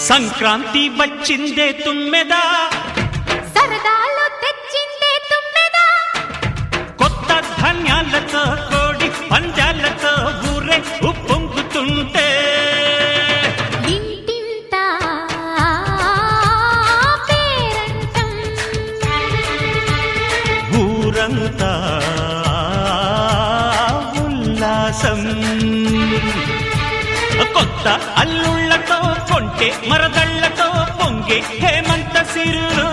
సంక్రాంతి వచ్చిందే తుమ్మెదా, సరదాలు తెచ్చిందే తుమ్మెదా, కొత్త ధాన్యాలతో కోడి పంజాలతో ఊరే ఉప్పొంగుతుంటే ఇంటింటా పేరంటం, ఊరంతా ఉల్లాసం. కొత్త అల్లుళ్లతో కొంటే మరదళ్లతో పొంగే హేమంత సిరులు.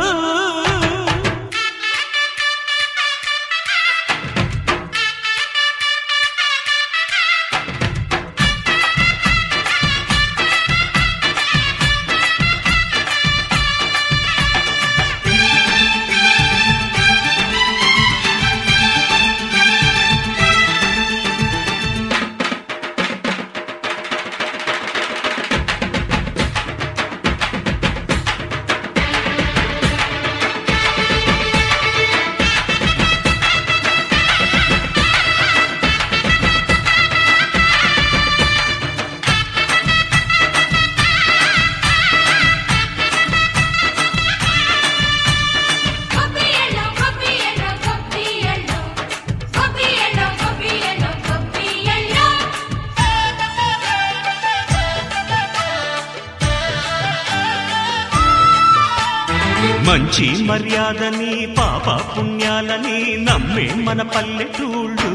మంచి మర్యాదని పాప పుణ్యాలని నమ్మే మన పల్లెటూళ్ళు,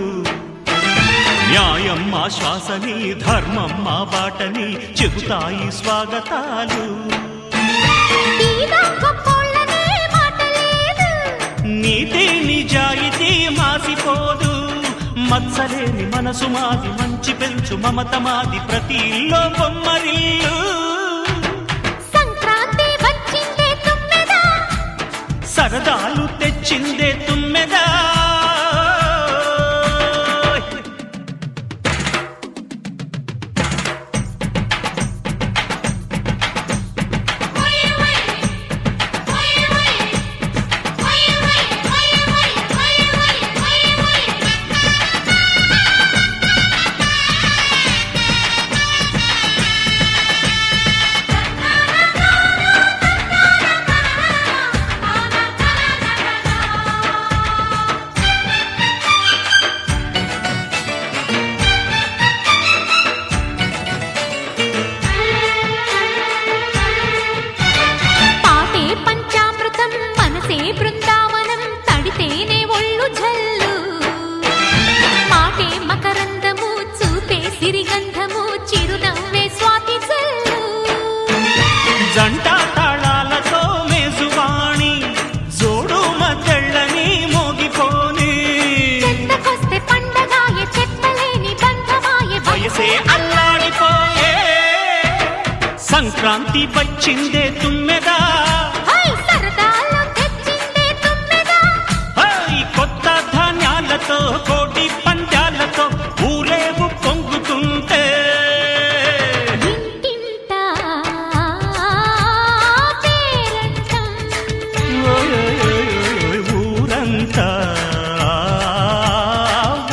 న్యాయం మా శ్వాసని ధర్మం మా బాటని చెబుతాయి స్వాగతాలు. నీతి నిజాయితీ మాసిపోదు, మత్సలేని మనసు మాది, మంచి పెంచు మమత మాది, ప్రతి ఇల్లో బొమ్మరిల్లు. సరదాలు తెచ్చిందే తుమ్మెదా, బృందావనం తడితేనే ఒళ్ళు జల్లు, మాటే మకరందము చూపే సిరిగంధము, చిరునవ్వే స్వాతి జల్లు. జంట తాళాలతో మేజువాణి జోడు మద్దళ్ళని మోగిపోని, చెత్తకొస్తే పండగాయే చెప్పలేని బంధమాయే, వయసే అల్లాడిపోయే. సంక్రాంతి వచ్చిందే తుమ్మెదా, కోటి పంజాలతో ఊరేగు పొంగుతుంటే ఇంటింటా పేరంటం, ఊరంతా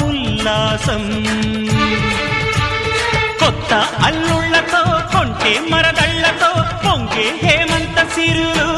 ఉల్లాసం. కొత్త అల్లుళ్లతో కొంటే మరదళ్లతో పొంగే హేమంత సిరులు.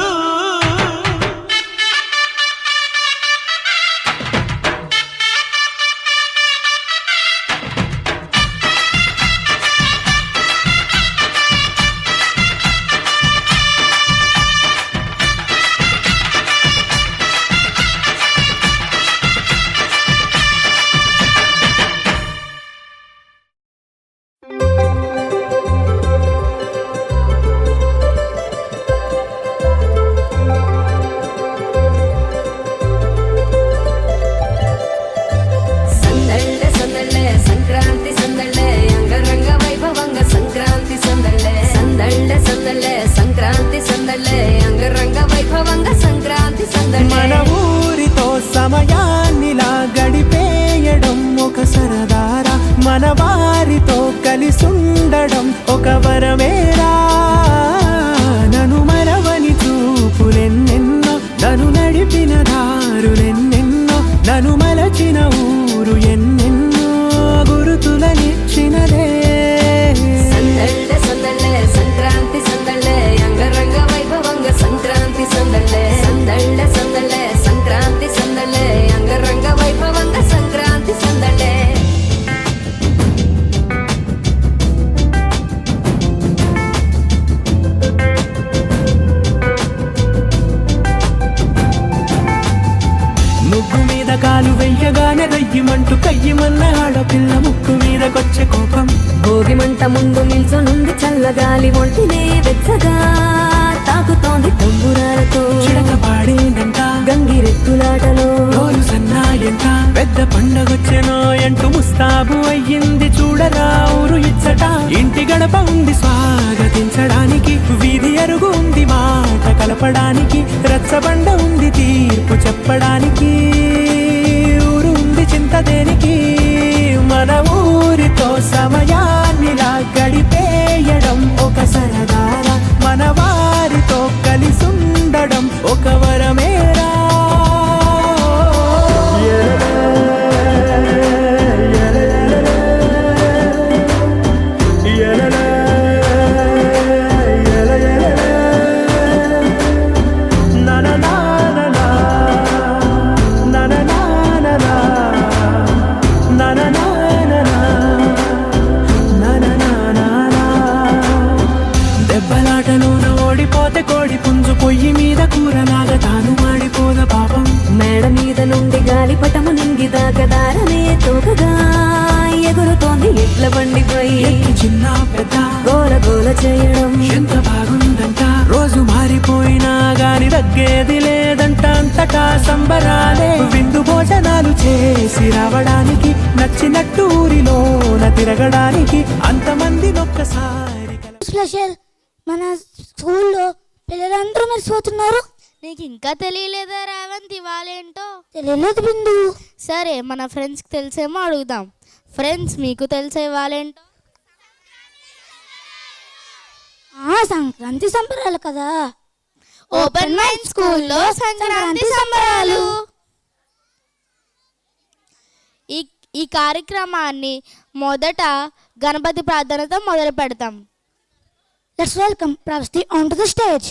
మన ఊరితో సమయాన్నిలా గడిపేయడం ఒక సరదారా, మన వారితో కలిసుండడం ఒక వరమేరా. నన్ను మరవని చూపులెన్నెన్నో, నన్ను నడిపిన దారులెన్నెన్నో, నన్ను మలచిన ఊరు ఎన్నెన్నో గురుతులనిచ్చినదే. సందళ్ళే సందళ్ళే సంక్రాంతి సందళ్ళే చెయ్యమన్న ఆడపిల్ల ముక్కు మీదకొచ్చే కోపం. భోగి మంట ముందు నిల్చొనుంది చల్లగాలి ఒంటినే వెచ్చగా తాకుతోంది తంబురాలతో చిడక పాడేదంట గంగిరెద్దులాటలో రోజు సన్నాయంట. పెద్ద పండగొచ్చెనో అంటూ ముస్తాబు అయ్యింది చూడరా ఊరు ఇచ్చట. ఇంటి గడప ఉంది స్వాగతించడానికి, వీధి అరుగు ఉంది మాట కలపడానికి, రచ్చబండ ఉంది తీర్పు చెప్పడానికి, ఊరు ఉంది చింత దేనికి. మన ఊరితో సమయాన్నిలా గడిపేయడం ఒక సరదారా, మన వారితో కలిసుండడం ఒక వరమేరా. దెబ్బలాటలోన ఓడిపోతే కోడి పుంజు పొయ్యి మీద కూరలాగా తాను మాడిపోద పాపం. మేడ మీద నుండి గాలిపటము నింగి దాకదారనే తోకగా ఎగురుతోంది ఎడ్ల బండిపై ఎక్కి చిన్న పెద్ద గోల గోల చేయడం ఎంత బాగుందంట. రోజు మారిపోయినా గాని తగ్గేది లేదంట, అంతటా సంబరాలే. విందు భోజనాలు చేసి రావడానికి, నచ్చినట్టు ఊరిలోన తిరగడానికి, అంతమంది ఒక్కసారి స్పెషల్ మన స్కూల్లో పిల్లలందరూ మర్చిపోతున్నారు. నీకు ఇంకా తెలియలేదా రేవంత్ ఇవాళేంటో? తెలియలేదు బిందు. సరే మన ఫ్రెండ్స్కి తెలిసేమో అడుగుదాం. ఫ్రెండ్స్ మీకు తెలిసే ఇవాళేంటో? సంక్రాంతి సంబరాలు కదా. ఓపెన్ మైండ్ స్కూల్లో సంక్రాంతి సంబరాలు. ఈ కార్యక్రమాన్ని మొదట గణపతి ప్రార్థనతో మొదలు పెడతాం. Let's welcome Pravasti onto the stage.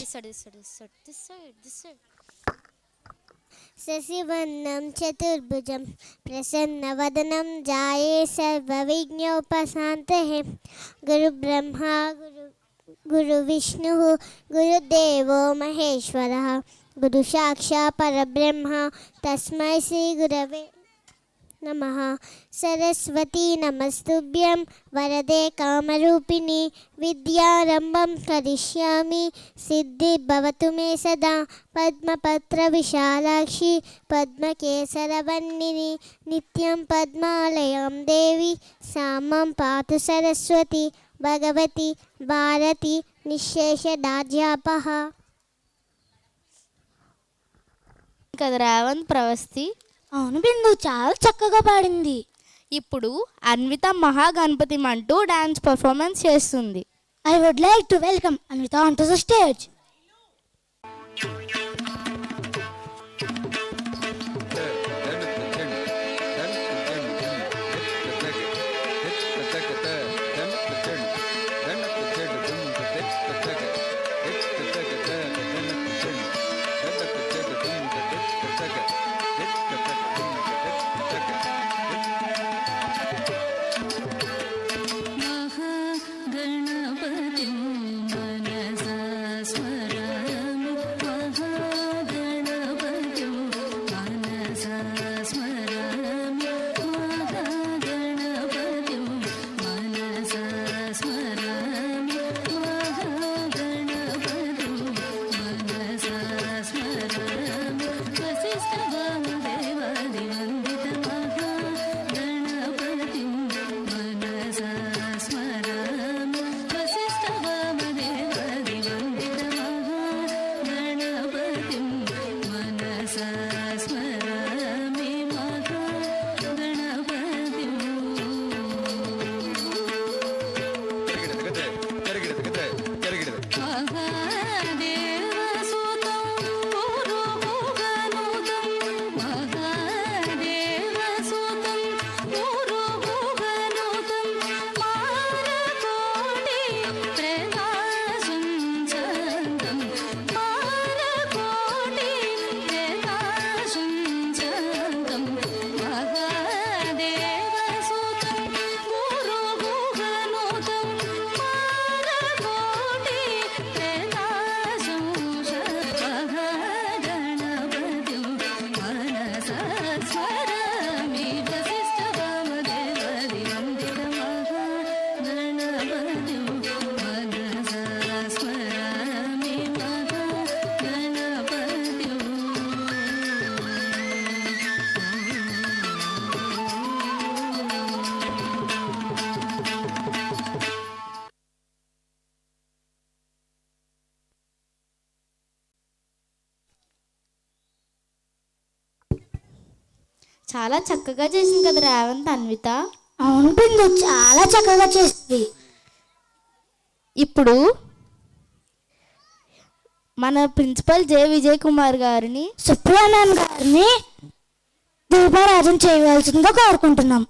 శశివర్ణం చతుర్భుజం ప్రసన్నవదనం ధ్యాయే సర్వవిఘ్నోపశాంతయే. గురుబ్రహ్మా గురువిష్ణుః గురుదేవో మహేశ్వరः గురు సాక్షాత్ పరబ్రహ్మ తస్మై శ్రీ గురవే నమః. సరస్వతీ నమస్తుభ్యం వరదే కామరూపిణి విద్యారంభం కరిష్యామి సిద్ధిర్భవతు మే సదా. పద్మపత్ర విశాలాక్షి పద్మకేసరవర్ణిని నిత్యం పద్మాలయం దేవి సామం పాతు సరస్వతి భగవతి భారతి నిశ్శేషదాధ్యాపః. కదా రేవంత్ ప్రవస్తి. అవును బిందు, చాలా చక్కగా పాడింది. ఇప్పుడు అన్విత మహాగణపతి అంటూ డాన్స్ పర్ఫార్మెన్స్ చేస్తుంది. I would like to welcome Anvita onto the stage. చాలా చక్కగా చేసింది కదా రేవంత్, అన్విత. అవును బిందు, చాలా చక్కగా చేస్తుంది. ఇప్పుడు మన ప్రిన్సిపల్ జె విజయ్ కుమార్ గారిని సుప్రియానాన్ గారిని దీపారాధన చేయవలసిందిగా కోరుకుంటున్నాం.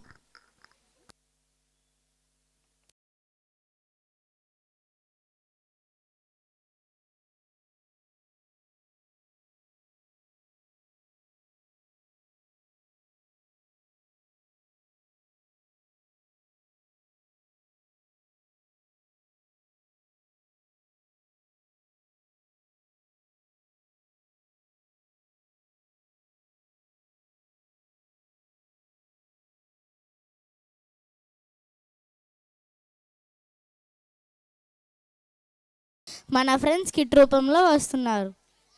మన ఫ్రెండ్స్ కిట్ రూపంలో వస్తున్నారు.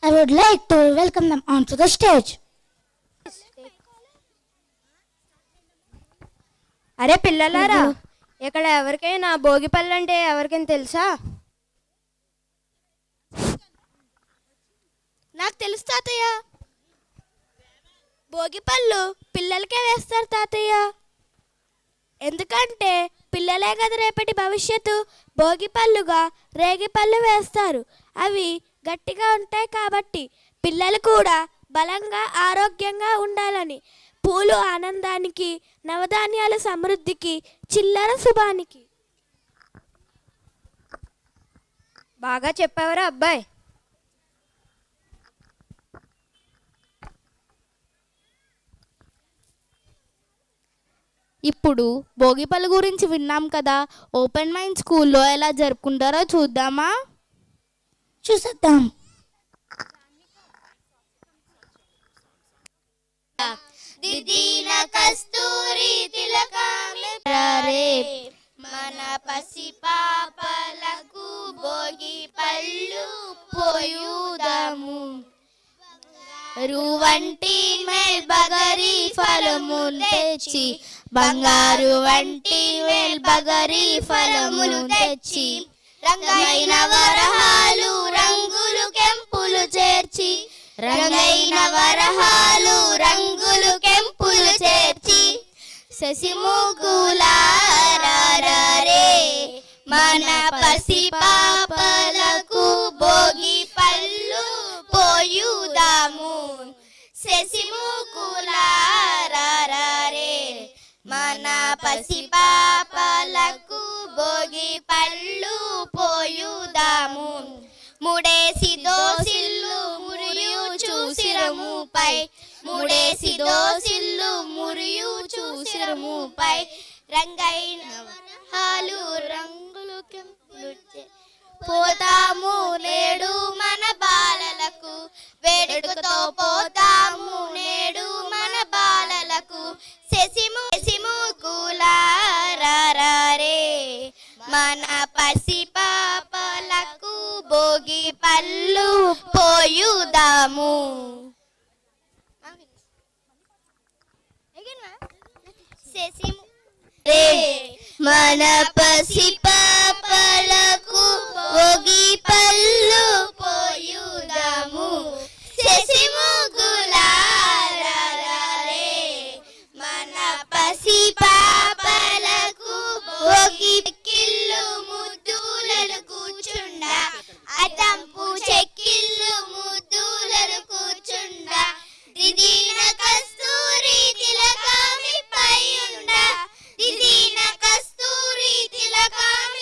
I would like to welcome them onto the stage. అరే పిల్లలారా, ఇక్కడ ఎవరికైనా భోగిపళ్ళు అంటే ఎవరికైనా తెలుసా? నాకు తెలుసు తాతయ్య. భోగిపళ్ళు పిల్లలకే వేస్తారు తాతయ్య. ఎందుకంటే పిల్లలే కదా రేపటి భవిష్యత్తు. భోగిపళ్ళుగా రేగిపళ్ళు వేస్తారు. అవి గట్టిగా ఉంటాయి కాబట్టి పిల్లలు కూడా బలంగా ఆరోగ్యంగా ఉండాలని. పూలు ఆనందానికి, నవధాన్యాల సమృద్ధికి, చిల్లర శుభానికి. బాగా చెప్పావరా అబ్బాయి. ఇప్పుడు భోగిపళ్ళు గురించి విన్నాం కదా. ఓపెన్ మైండ్ స్కూల్లో ఎలా జరుపుకుంటారో చూద్దామా? చూసేద్దాం. దిదీన కస్తూరి తిలకమే రే మన పసి పాపలకు భోగి పళ్ళు పోయుదాము. రువంటి మేల్ బగరి ఫలములు తెచ్చి, బంగారు వంటి మేల్ బగరి ఫలములు తెచ్చి, రంగైన వరహాలు రంగులు కెంపులు చేర్చి, రంగైన వరహాలు రంగులు కెంపులు చేర్చి, శశిముకులారే మన పసి పాపలకు భోగి పళ్ళు పోయుదాము. శశిముకులారే మన పసి పాపలకు భోగి పళ్ళు పోయుదాము. ముడేసి దోసిల్లు మురియు చూసిరముపై, ముడేసి దోసిల్లు మురియు చూసిరముపై, రంగైన వరహాలు రంగులు కెంపులు పోతాము నేడు మన బాలలకు. వేడుకతో పోతాము నేడు మన బాలలకు. శశిముకులారే మన పసి పాపలకు భోగి పళ్ళు పోయుదాము. మన పసి పాపలకు భోగి పళ్ళు పోయుదాము. శశిముకులారే మన పసి పాపలకు భోగి కిల్లు ముద్దులను కూర్చుండ, అతంపు చెక్కిళ్ళు ముద్దులను కూర్చుండ, దిదీన కస్తూరి తిలకమి పై ఉండ, దిదీన కస్తూరి తిలకమి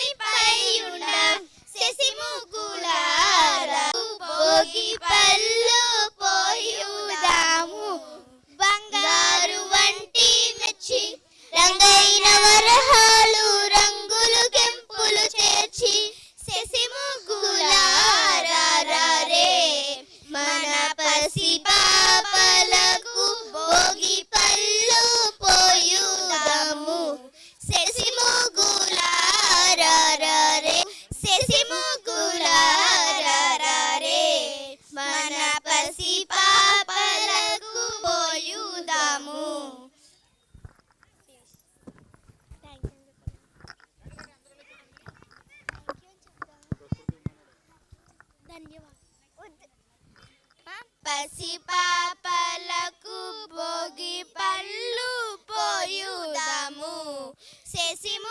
పసిపాపలకు భోగి పళ్ళు పోయుదాము శశిముకులారే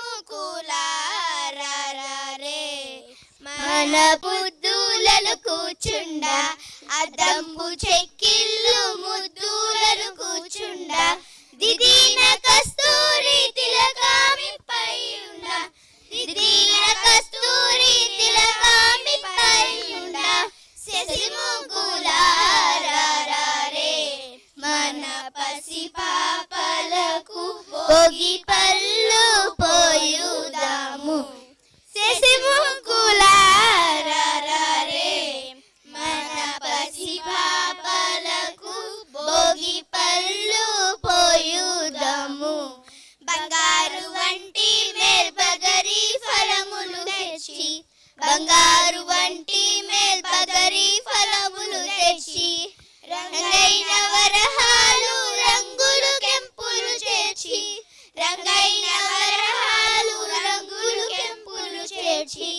మన బుద్ధులను కూర్చుండ అద్దంబు చెక్కిళ్ళు ముద్దులను కూర్చుండ దిదీన కస్తూరి తిలకామి పైయుండ దిదీన కస్తూరి తిలకామి పైయుండ శశిముకులారే మన పసిపాపలకు భోగి పళ్ళు పోయుదాము శశిముకులారే మన పసిపాపలకు భోగి పళ్ళు పోయుదాము బంగారు వంటి మేల్బగరి ఫలములు తెచ్చి బంగారు వంటి మేల్బగరి ఫలములు తెచ్చి రంగైన వరహాలు రంగులు కెంపులు చేర్చి రంగైన వరహాలు రంగులు కెంపులు చేర్చి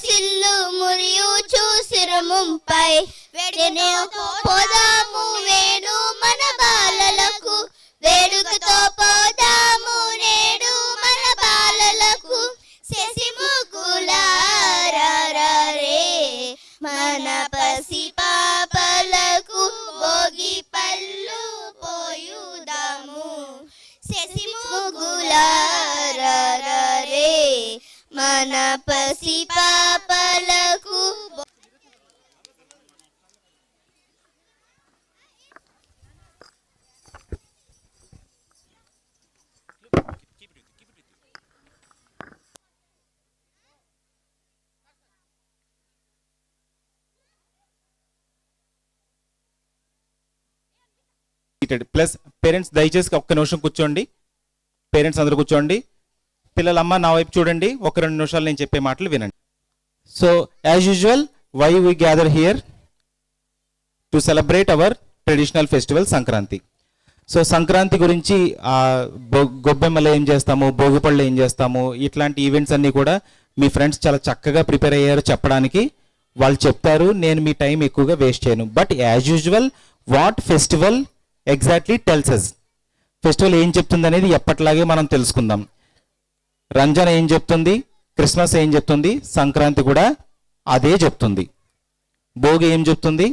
సిల్లు మురియు చూసిరముంపై వెడనే పోదాము వేణు మన బాలలకు వేడుకతో పోదాము నేడు మన బాలలకు శశిముకులారే మన పసిపాపలకు భోగి పళ్ళు పోయుదాము శశిముకులారే మన పసిపాపలకు ప్లస్ పేరెంట్స్ దయచేసి ఒక్క నిమిషం కూర్చోండి. పేరెంట్స్ అందరూ కూర్చోండి. పిల్లలమ్మ నా వైపు చూడండి. ఒక 2 నిమిషాలు నేను చెప్పే మాటలు వినండి. So as usual why we gather here to celebrate our traditional festival Sankranti. So Sankranti గురించి గొబ్బెమ్మలు ఏం చేస్తాము, భోగిపళ్ళు ఏం చేస్తాము, ఇట్లాంటి ఈవెంట్స్ అన్నీ కూడా మీ ఫ్రెండ్స్ చాలా చక్కగా ప్రిపేర్ అయ్యారు చెప్పడానికి. వాళ్ళు చెప్తారు, నేను మీ టైం ఎక్కువగా వేస్ట్ చేయను. But as usual what festival exactly tells us, festival ఏం చెప్తుంది అనేది ఎప్పట్లాగే మనం తెలుసుకుందాం. రంజాన్ ఏం చెప్తుంది, క్రిస్మస్ ఏం చెప్తుంది, సంక్రాంతి కూడా అదే చెప్తుంది. భోగి ఏం చెప్తుంది,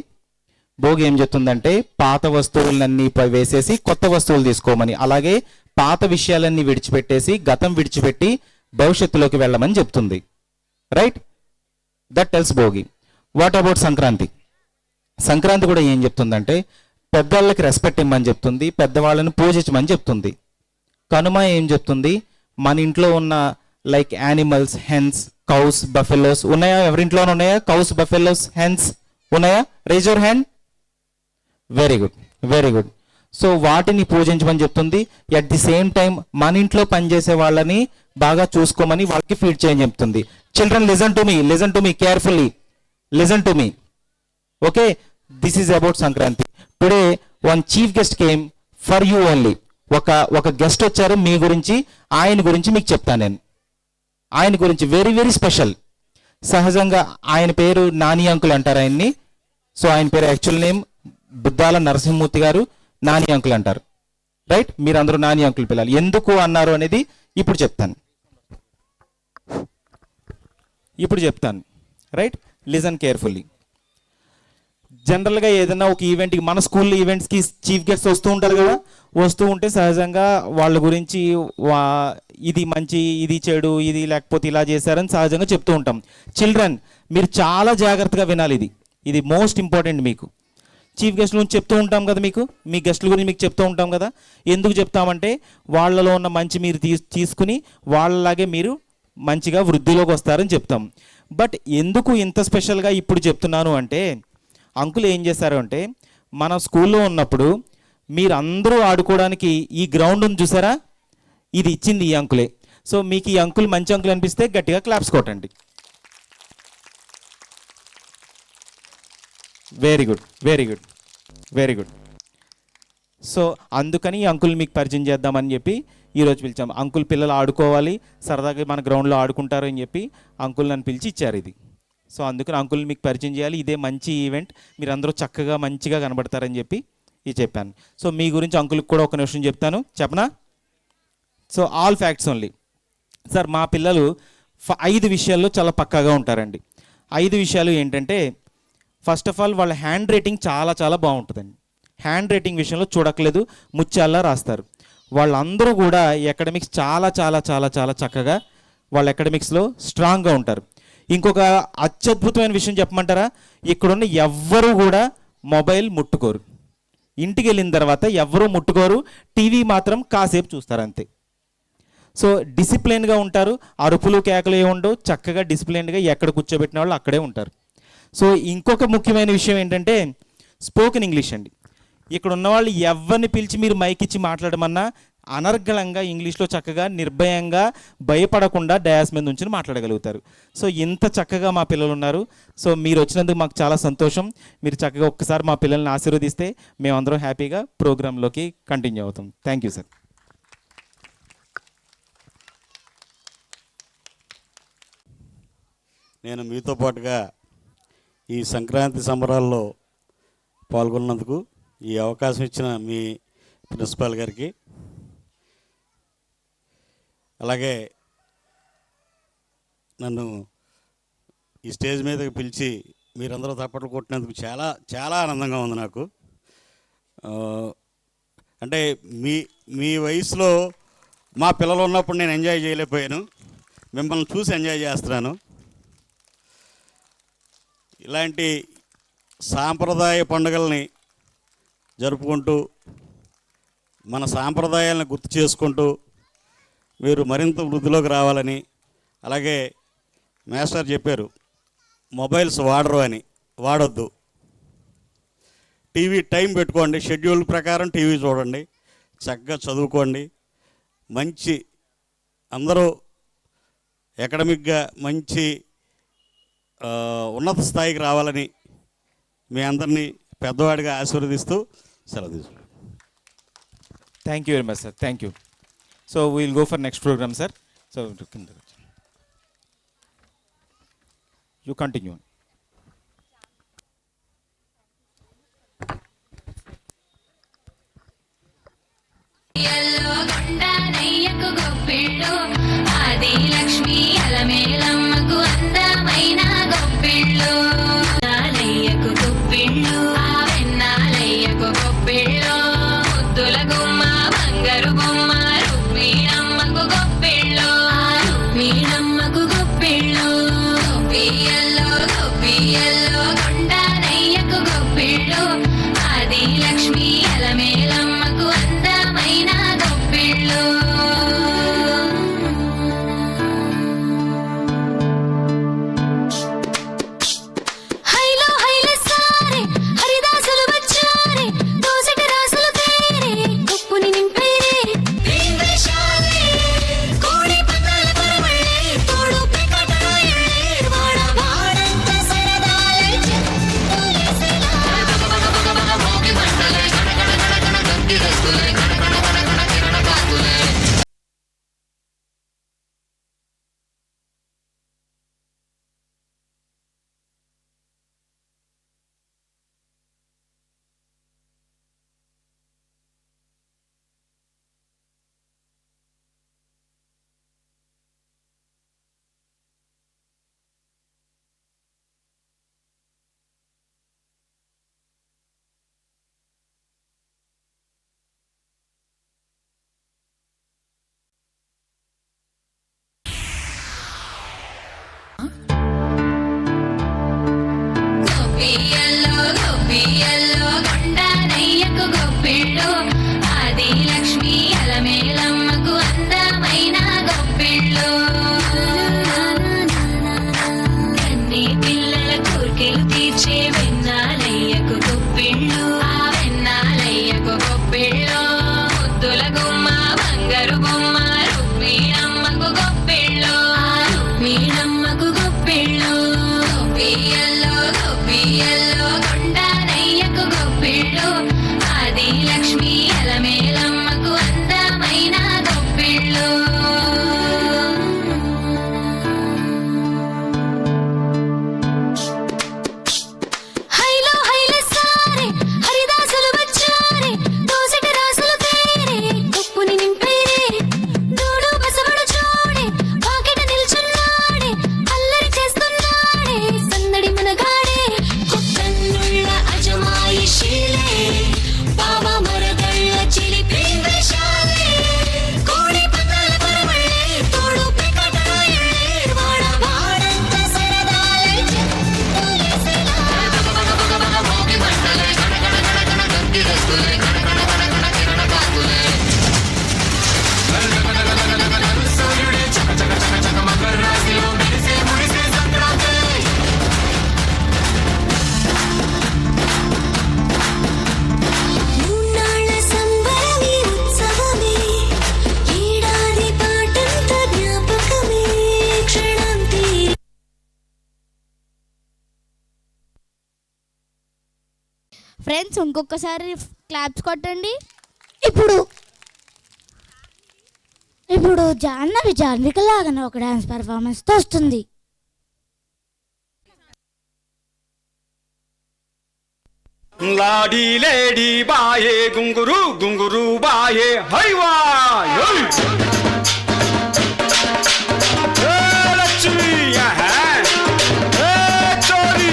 భోగి ఏం చెప్తుందంటే పాత వస్తువులన్నీ వేసేసి కొత్త వస్తువులు తీసుకోమని, అలాగే పాత విషయాలన్నీ విడిచిపెట్టేసి గతం విడిచిపెట్టి భవిష్యత్తులోకి వెళ్ళమని చెప్తుంది. Right, that tells Bhogi. What about Sankranti? Sankranti కూడా ఏం చెప్తుందంటే పెద్దవాళ్ళకి రెస్పెక్ట్ ఇమ్మని చెప్తుంది, పెద్దవాళ్ళని పూజించమని చెప్తుంది. కనుమ ఏం చెప్తుంది, మన ఇంట్లో ఉన్న like animals, hens, cows, buffaloes ఉన్నాయా? ఎవరింట్లోనే ఉన్నాయా కౌస్, బఫెలోస్, హెన్స్ ఉన్నాయా? Raise your hand. Very good, very good. So వాటిని పూజించమని చెప్తుంది. ఎట్ ది సేమ్ టైం మన ఇంట్లో పనిచేసే వాళ్ళని బాగా చూసుకోమని, వాళ్ళకి ఫీడ్ చేయని చెప్తుంది. Children listen to me carefully, listen to me. Okay, this is about Sankranti. Today one chief guest came for you only. ఒక గెస్ట్ వచ్చారు మీ గురించి, ఆయన గురించి మీకు చెప్తాను నేను. ఆయన గురించి వెరీ వెరీ స్పెషల్. సహజంగా ఆయన పేరు నాని అంకుల్ అంటారు ఆయన్ని. సో ఆయన పేరు యాక్చువల్ నేమ్ బుద్దాల నరసింహమూర్తి గారు, నాని అంకుల్ అంటారు. రైట్, మీరందరూ నాని అంకుల్ పిల్లలు. ఎందుకు అన్నారు అనేది ఇప్పుడు చెప్తాను. Right, listen carefully. జనరల్గా ఏదైనా ఒక ఈవెంట్కి, మన స్కూల్ ఈవెంట్స్కి చీఫ్ గెస్ట్ వస్తూ ఉంటారు కదా, వస్తూ ఉంటే సహజంగా వాళ్ళ గురించి ఇది మంచి, ఇది చెడు, ఇది లేకపోతే ఇలా చేశారని సహజంగా చెప్తూ ఉంటాం. చిల్డ్రన్, మీరు చాలా జాగ్రత్తగా వినాలి. ఇది మోస్ట్ ఇంపార్టెంట్. మీకు చీఫ్ గెస్ట్ గురించి చెప్తూ ఉంటాం కదా, మీ గెస్ట్ల గురించి మీకు చెప్తూ ఉంటాం కదా. ఎందుకు చెప్తామంటే వాళ్ళలో ఉన్న మంచి మీరు తీసుకుని వాళ్ళలాగే మీరు మంచిగా వృద్ధిలోకి వస్తారని చెప్తాం. బట్ ఎందుకు ఇంత స్పెషల్గా ఇప్పుడు చెప్తున్నాను అంటే, అంకుల్ ఏం చేశారు అంటే, మన స్కూల్లో ఉన్నప్పుడు మీరు అందరూ ఆడుకోవడానికి ఈ గ్రౌండ్ ఉంది చూసారా, ఇది ఇచ్చింది ఈ అంకులే. సో మీకు ఈ అంకుల్ మంచి అంకుల్ అనిపిస్తే గట్టిగా క్లాప్స్ కొట్టండి. Very good, very good, very good. So అందుకని ఈ అంకుల్ మీకు పరిచయం చేద్దామని చెప్పి ఈరోజు పిలిచాం. అంకుల్ పిల్లలు ఆడుకోవాలి, సరదాగా మన గ్రౌండ్లో ఆడుకుంటారు అని చెప్పి అంకుల్ నన్ను పిలిచి ఇచ్చారు ఇది. సో అందుకని అంకుల్ మీకు పరిచయం చేయాలి, ఇదే మంచి ఈవెంట్, మీరు అందరూ చక్కగా మంచిగా కనబడతారని చెప్పి ఇది చెప్పాను. సో మీ గురించి అంకుల్కి కూడా ఒక నిమిషం చెప్తాను, చెప్పనా? So all facts only. Sir మా పిల్లలు 5 విషయాల్లో చాలా పక్కాగా ఉంటారండి. 5 విషయాలు ఏంటంటే, ఫస్ట్ ఆఫ్ ఆల్ వాళ్ళ హ్యాండ్ రైటింగ్ చాలా చాలా బాగుంటుందండి. హ్యాండ్ రైటింగ్ విషయంలో చూడట్లేదు, ముత్యాల్లా రాస్తారు. వాళ్ళందరూ కూడా ఎకడమిక్స్ చాలా చాలా చాలా చాలా చక్కగా వాళ్ళ ఎకడమిక్స్లో స్ట్రాంగ్గా ఉంటారు. ఇంకొక అత్యద్భుతమైన విషయం చెప్పమంటారా? ఇక్కడున్న ఎవ్వరూ కూడా మొబైల్ ముట్టుకోరు. ఇంటికి వెళ్ళిన తర్వాత ఎవ్వరూ ముట్టుకోరు, టీవీ మాత్రం కాసేపు చూస్తారు అంతే. సో డిసిప్లిన్గా ఉంటారు, అరుపులు కేకలు ఏ ఉండవు, చక్కగా డిసిప్లిన్గా ఎక్కడ కూర్చోబెట్టిన వాళ్ళు అక్కడే ఉంటారు. సో ఇంకొక ముఖ్యమైన విషయం ఏంటంటే స్పోకెన్ ఇంగ్లీష్ అండి. ఇక్కడ ఉన్న వాళ్ళు ఎవరిని పిలిచి మీరు మైక్ ఇచ్చి మాట్లాడమన్నా అనర్గళంగా ఇంగ్లీష్లో చక్కగా నిర్భయంగా భయపడకుండా డయాస్ మీద నుంచి మాట్లాడగలుగుతారు. సో ఇంత చక్కగా మా పిల్లలు ఉన్నారు. సో మీరు వచ్చినందుకు మాకు చాలా సంతోషం. మీరు చక్కగా ఒక్కసారి మా పిల్లల్ని ఆశీర్వదిస్తే మేమందరం హ్యాపీగా ప్రోగ్రాంలోకి కంటిన్యూ అవుతాం. Thank you sir. నేను మీతో పాటుగా ఈ సంక్రాంతి సంబరాల్లో పాల్గొన్నందుకు ఈ అవకాశం ఇచ్చిన మీ ప్రిన్సిపాల్ గారికి, అలాగే నన్ను ఈ స్టేజ్ మీదకి పిలిచి మీరందరూ తప్పట్లు కొట్టినందుకు చాలా చాలా ఆనందంగా ఉంది నాకు. అంటే మీ వయసులో మా పిల్లలు ఉన్నప్పుడు నేను ఎంజాయ్ చేయలేకపోయాను, మిమ్మల్ని చూసి ఎంజాయ్ చేస్తున్నాను. ఇలాంటి సాంప్రదాయ పండుగల్ని జరుపుకుంటూ మన సాంప్రదాయాలను గుర్తు చేసుకుంటూ మీరు మరింత వృద్ధిలోకి రావాలని, అలాగే మాస్టర్ చెప్పారు మొబైల్స్ వాడరు అని, వాడొద్దు. టీవీ టైం పెట్టుకోండి, షెడ్యూల్ ప్రకారం టీవీ చూడండి, చక్కగా చదువుకోండి, మంచి అందరూ అకాడమిక్గా మంచి ఉన్నత స్థాయికి రావాలని మీ అందరినీ పెద్దవాడిగా ఆశీర్వదిస్తూ సెలవు తీసుకుంటాం. Thank you very much sir, thank you. So we'll go for next programme sir. So you continue. Adi Lakshmi అలమేలమ్మకు అందమైన గొప్పిళ్ళు, నాలయ్యకు గొప్పిళ్ళు, ఆ వెన్నాలయ్యకు గొప్పిళ్ళు, ముద్దుల గుమ్మ బంగారు బొమ్మ రుక్మిణమ్మకు గొప్పిళ్ళు, ఆ రుక్మిణమ్మకు గొప్పిళ్ళు, గొప్పియల్లో గొప్పియల్లో కొండనయ్యకు గొప్పిళ్ళు, ఆది లక్ష్మి అలమేలమ్మకు అందమైన గొప్పిళ్ళు. ఫ్రెండ్స్ ఇంకొకసారి క్లాప్స్ కొట్టండి. ఇప్పుడు జాహ్నవి జాన్విక లాగానే ఒక డాన్స్ పెర్ఫార్మెన్స్తో వస్తుంది. లాడీ లేడీ బాయే గుంగురు గుంగురు బాయే హైవా లక్ష్మి చోరీ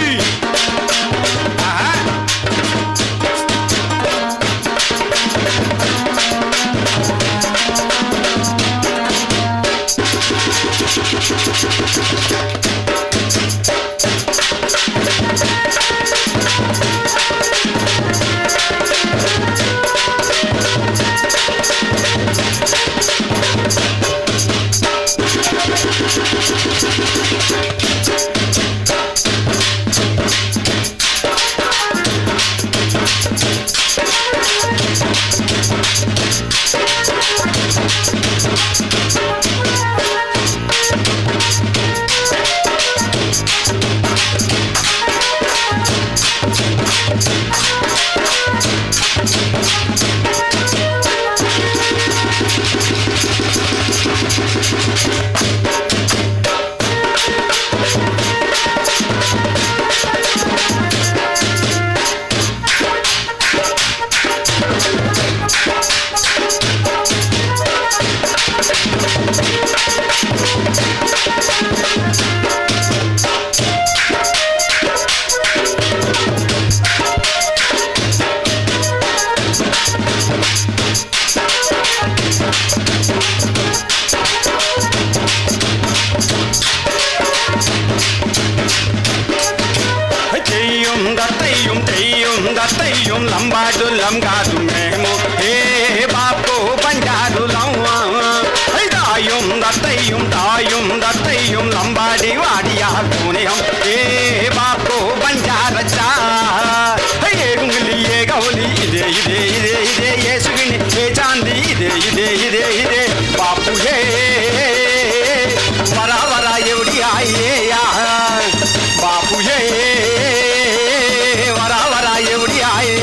లంబాడులం కాదు మేము ఏ బాపు బంజారులం దాయం దత్తయ్యం లంబాడి వాడియా పూణ్యం ఏ బాపు బంజారచ్చా ఏ గుంగులి ఏ గౌలి ఇదే ఇదే ఇదే ఇదే ఏ సుగిని ఏ చాంది ఇదే ఇదే ఇదే ఇదే బాపు ఏ వరా వరా ఎవడి ఆయే బాపు ఏ వరా వరా ఎవడి ఆయే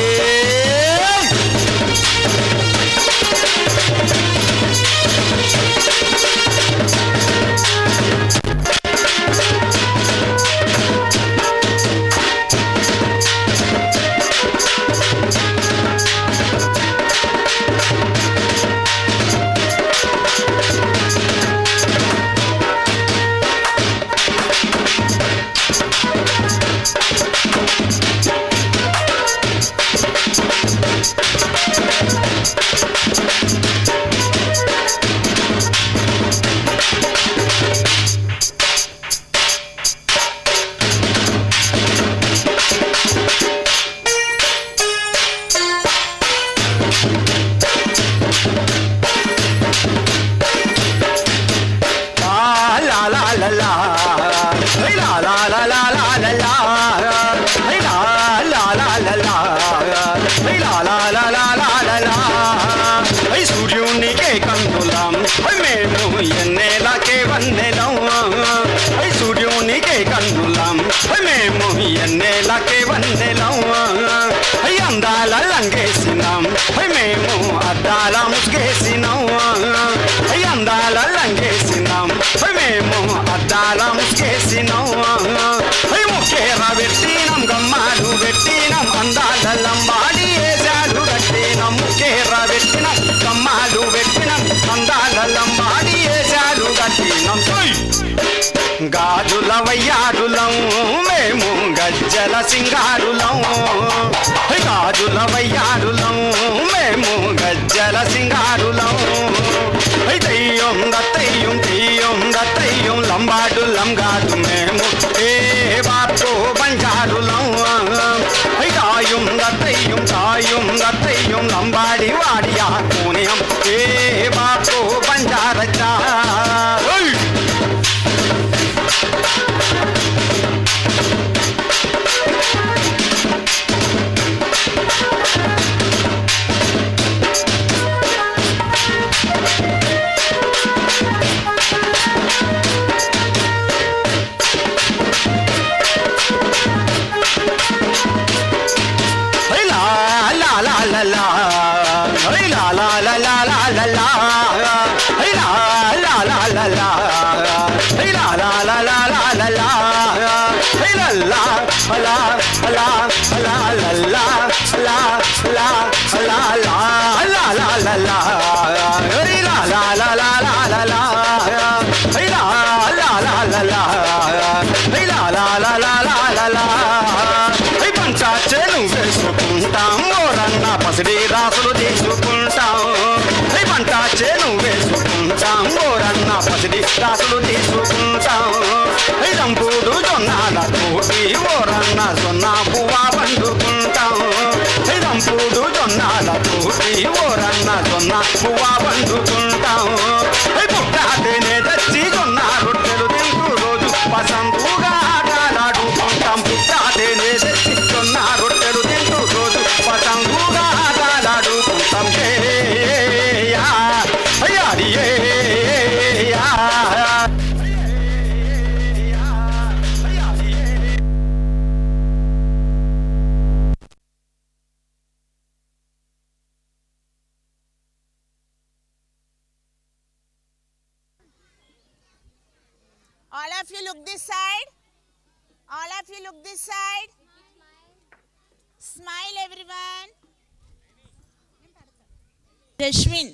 సూర్యునికే కందులం మేము ఎన్నేలకే వన్నెలం సూర్యునికే కందులం మేము ఎన్నేలకే వన్నెలం అందాల లంగేసినాం మేము అద్దాల ముసుగేసినాం అందాల లంగేసినాం మేము అద్దాల ముసుగేసినాం ముఖేర పెట్టినాం గమ్మాలు పెట్టినాం అందాల లంబాడి ఏజాలు కట్టినాం ముఖేర పెట్టినాం గమ్మాలు పెట్టినాం అందాల లంబాడి ఏజాలు కట్టినాం గాజుల వయ్యారులం మేము గజ్జల సింగారులం గాజుల వయ్యారులం మేము గజ్జల సింగారులం దయ్యం దత్తయ్యం దెయ్యం దత్తయ్యం లంబాడులం కాదు మేము ఏ బాపు బంజారులం దాయం దత్తయ్యం లంబాడి వాడియా పూణ్యం ఏ బాపు బంజారచ్చా హై లల్లా అలా అలా అలా లల్లా అలా అలా అలా లా లా లా లా లా హై లా లా లా లా లా లా లా హై లా లా లా లా లా హై లా లా లా లా లా లా లా హై పంచాచేను వేసుకుంటాం ఓరన్న పసిడి రాసులు తీసుకుంటాం హై పంచాచేను వేసుకుంటాం ఓరన్న పసిడి రాసులు తీసుకుంటాం హై రంపుడు జొన్నాల తోటి ఓరన్న జొన్న పువ్వా పండుకుంటాం హై రంపుడు జొన్నాల తోటి ఓరన్న జొన్న పువ్వా పండుకుంటాం హై పుట్టాటేనే తెచ్చి జొన్న రొట్టెలు తింటూ రోజు పసందుగా ఆటలాడుకుంటాం పుట్టాటేనే తెచ్చి జొన్న రొట్టెలు తింటూ రోజు పసందుగా ఆటలాడుకుంటాం యా హయ్యాడి యా All of you look this side. All of you look this side. Smile everyone. Rashmin.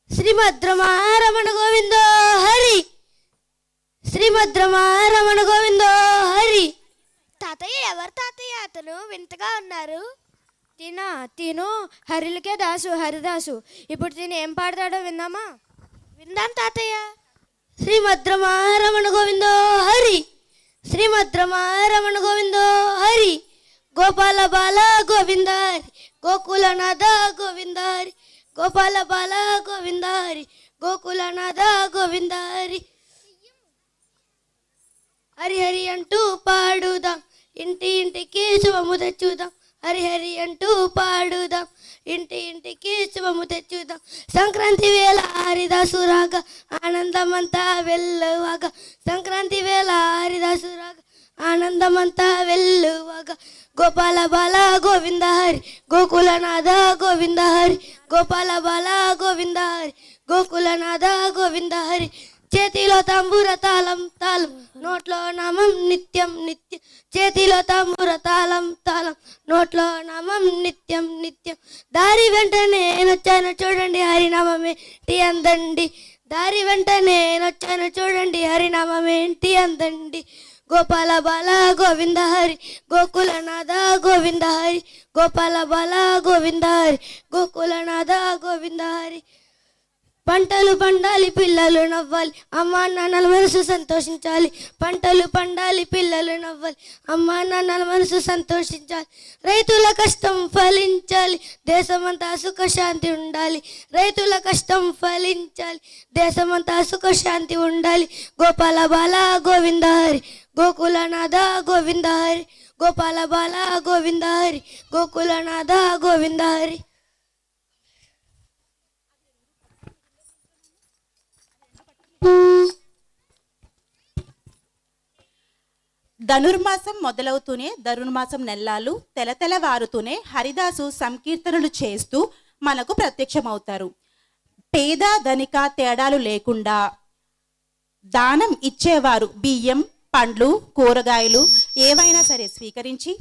శ్రీమద్రమారమణ గోవిందో హరి, శ్రీమద్రమారమణ గోవిందో హరి. తాతయ్య ఎవరు తాతయ్య? అతను వింతగా ఉన్నారు. తిను హరిలకే దాసు, హరిదాసు. ఇప్పుడు తిను ఏం పాడతాడో విందామా? విందాం తాతయ్య. శ్రీమద్రమారమణ గోవిందో హరి, శ్రీమద్రమారమణ గోవిందో హరి. గోపాల బాల గోవిందారి, గోకులనాథ గోవిందారి. గోపాల బాల గోవిందారి, గోకులనాథ గోవిందారి. హరి హరి అంటూ పాడుదాం, ఇంటి ఇంటికి శుభము తెచ్చుదాం. హరి హరి అంటూ పాడుదాం, ఇంటి ఇంటికి శుభము తెచ్చుదాం. సంక్రాంతి వేళ హరిదాసు రాగా ఆనందమంతా వెళ్ళువాగా. సంక్రాంతి వేళ హరిదాసు రాగా ఆనందమంతా వెళ్ళువాగా. గోపాల బాల గోవింద హరి, గోకులనాథ గోవింద హరి. గోపాల బాల గోవింద హరి, గోకులనాథ గోవింద హరి. చేతిలో తంబూర తాళం తాళం, నోట్లో నామం నిత్యం నిత్యం. చేతిలో తంబూర తాళం తాళం, నోట్లో నామం నిత్యం నిత్యం. దారి వెంటనే నొచ్చాను చూడండి హరినామమేంటి అందండి. దారి వెంటనే నొచ్చాను చూడండి హరినామమేంటి అందండి. గోపాల బాల గోవింద హరి, గోకులనాథ గోవింద హరి. గోపాల బాల గోవింద హరి, గోకులనాథ గోవింద హరి. పంటలు పండాలి పిల్లలు నవ్వాలి, అమ్మా నాన్నల మనసు సంతోషించాలి. పంటలు పండాలి పిల్లలు నవ్వాలి, అమ్మా నాన్నల మనసు సంతోషించాలి. రైతుల కష్టం ఫలించాలి, దేశమంతా సుఖశాంతి ఉండాలి. రైతుల కష్టం ఫలించాలి, దేశమంతా సుఖశాంతి ఉండాలి. గోపాల బాల గోవింద హరి, గోకులనాథ గోవింద హరి. గోపాల బాల గోవింద హరి, గోకులనాథ గోవింద హరి. ధనుర్మాసం మొదలవుతూనే ధనుర్మాసం నెల్లాలు తెలతెలవారుతూనే హరిదాసు సంకీర్తనలు చేస్తూ మనకు ప్రత్యక్షమవుతారు. పేద ధనిక తేడాలు లేకుండా దానం ఇచ్చేవారు బియ్యం, పండ్లు, కూరగాయలు ఏవైనా సరే స్వీకరించి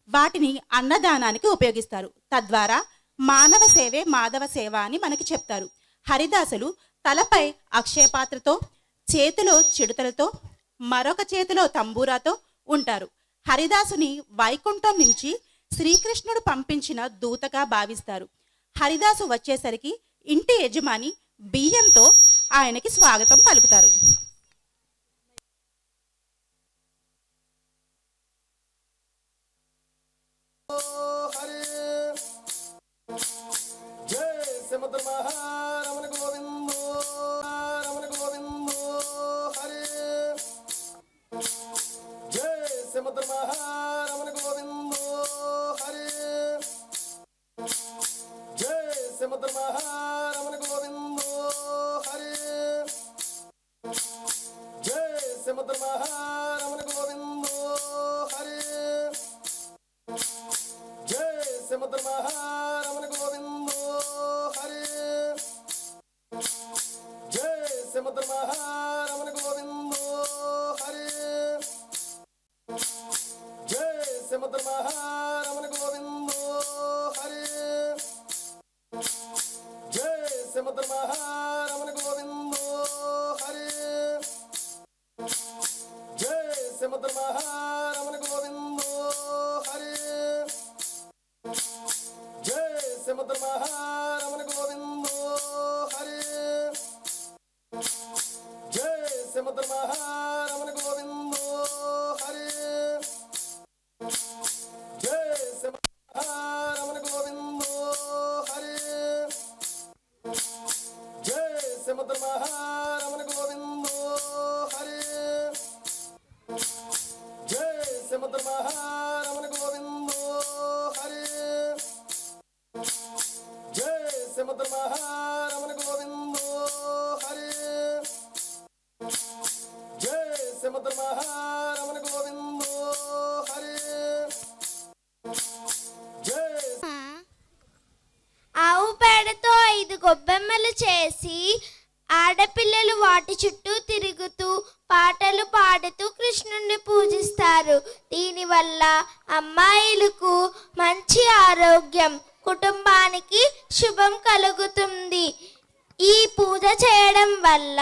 వాటిని అన్నదానానికి ఉపయోగిస్తారు. తద్వారా మానవ సేవే మాధవ సేవ అని మనకి చెప్తారు. హరిదాసులు తలపై అక్షయపాత్రతో, చేతిలో చిడుతలతో, మరొక చేతిలో తంబూరాతో ఉంటారు. హరిదాసుని వైకుంఠం నుంచి శ్రీకృష్ణుడు పంపించిన దూతగా భావిస్తారు. హరిదాసు వచ్చేసరికి ఇంటి యజమాని బియ్యంతో ఆయనకి స్వాగతం పలుకుతారు. జై శ్రీమద్ మహారమణ సముద్ర మహారమణ గోవిందో హరి జై సముద్ర మహారమణ గోవిందో హరి జై సముద్ర మహారమణ గోవిందో హరి జై సముద్ర మహారమణ గోవిందో హరి జై సముద్ర మహారమణ గోవిందో హరి జై సముద్ర మహారమణ గోవిందో హరి జై సముద్ర మహారమణ గోవిందో హరి జై ఆవు పేడతో 5 గొబ్బెమ్మలు చేసి ఆడపిల్లలు వాటి చుట్టూ తిరుగుతూ పాటలు పాడుతూ కృష్ణుణ్ణి పూజిస్తారు. దీనివల్ల అమ్మాయిలకు మంచి ఆరోగ్యం, కుటుంబానికి శుభం కలుగుతుంది. ఈ పూజ చేయడం వల్ల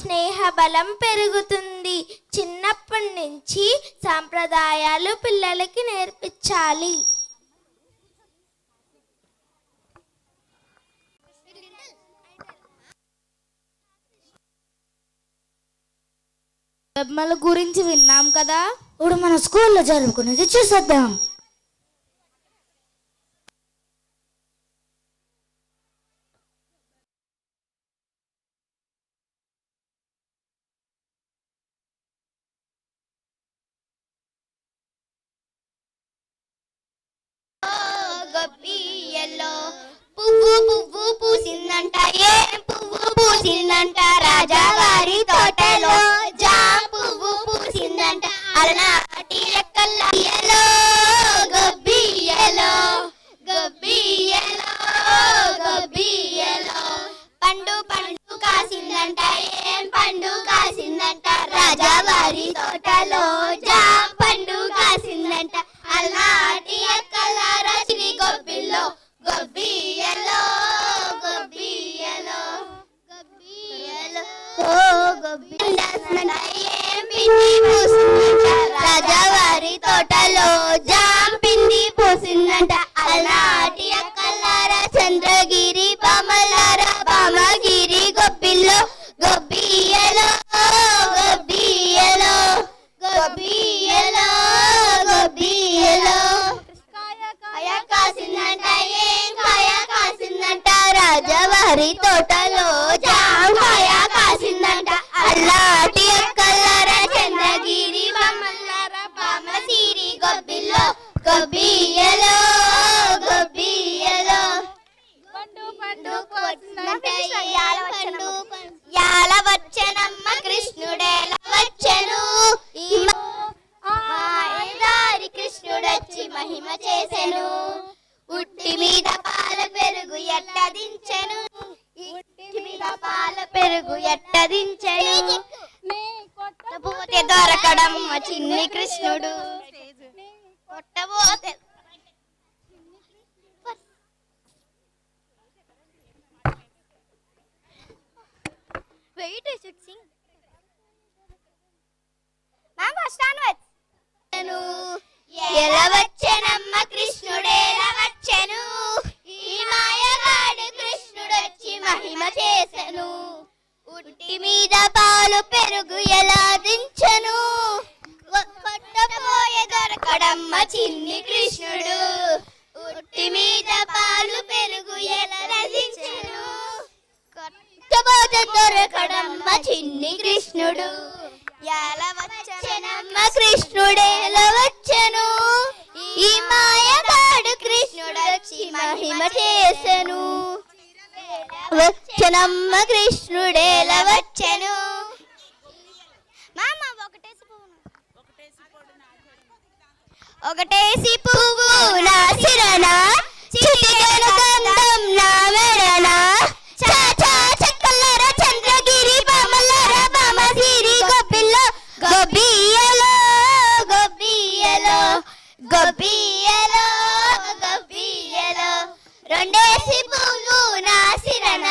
స్నేహ బలం పెరుగుతుంది. చిన్నప్పటి నుంచి సాంప్రదాయాలు పిల్లలకి నేర్పించాలి. గొబ్బెమ్మల గురించి విన్నాం కదా, ఇప్పుడు మన స్కూల్లో జరుపుకునేది చూసేద్దాం. గొబ్బియలో పువ్వు పువ్వు పూసిందంట, ఏం పువ్వు పూసిందంట, రాజావారి తోటలో జామ పువ్వు పూసిందంట, అలనాటి ఎక్కల్లో గొబ్బియలో గొబ్బియలో గొబ్బియలో పండు పండు కాసిందంట, ఏం పండు కాసిందంట, రాజావారి తోటలో జామ పండు కాసిందంట, అలనాటి ఎక్కల రచిని గొబ్బిల్లో గొబ్బియలో గొబ్బియలో గొబ్బియలో ఓ గొబ్బియలో ఏం పిండి పూసిందంట, రాజావారి తోటలో జామ పిండి పూసిందంట, అలనాటి అక్కలారా చంద్రగిరి బామలారా బామగిరి గొబ్బిల్లో గొబ్బియలో గొబ్బియలో గొబ్బియలో గొబ్బియలో కాయ కాసిందంట, ఏం కాయ కాసిందంట, రాజావారి తోటలో జామకాయ కాసిందంట, అల్లాటి అక్కలారా చంద్రగిరి బామలారా బామసిరి గొబ్బిల్లో గొబ్బియలో గొబ్బియలో పండు పండు కోసిందంట, యాల వచ్చనమ్మ కృష్ణుడేల వచ్చను, మాయదారి కృష్ణుడొచ్చి మహిమ చేసెను, ఉట్టి మీద పాల పెరుగు ఎట్టదించెను, ఉట్టి మీద పాల పెరుగు ఎట్టదించెను, కొట్టబోతే దొరకడం చిన్ని కృష్ణుడు, కొట్టబోతే వెయిట్ సిక్సింగ్ ఎలా వచ్చనమ్మ కృష్ణుడేలా వచ్చెను, ఈ మాయగాడు కృష్ణుడొచ్చి మహిమ చేసెను, ఉట్టి మీద పాలు పెరుగు ఎలా దించెను, కొట్టపోయే దొరకడమ్మ చిన్ని కృష్ణుడు, ఉట్టి మీద పాలు పెరుగు ఎలా దించెను, కొట్టపోతే దొరకడమ్మ చిన్ని కృష్ణుడు, ఎలా వచ్చనమ్మ కృష్ణుడేలా వచ్చెను, ఈ మాయగాడు కృష్ణుడొచ్చి మహిమ చేసెను, వచ్చనమ్మ కృష్ణుడేలా వచ్చెను. ఒకటేసి పువ్వు నా శిరన, చిటికెడు గంధం నా మెడన, చాచా చక్కలర చంద్రగిరి బామలర బామసిరి గొబ్బిల్లో గొబ్బియలో గొబ్బియలో గొబ్బియలో గొబ్బియలో రెండేసి పువ్వు నా శిరన,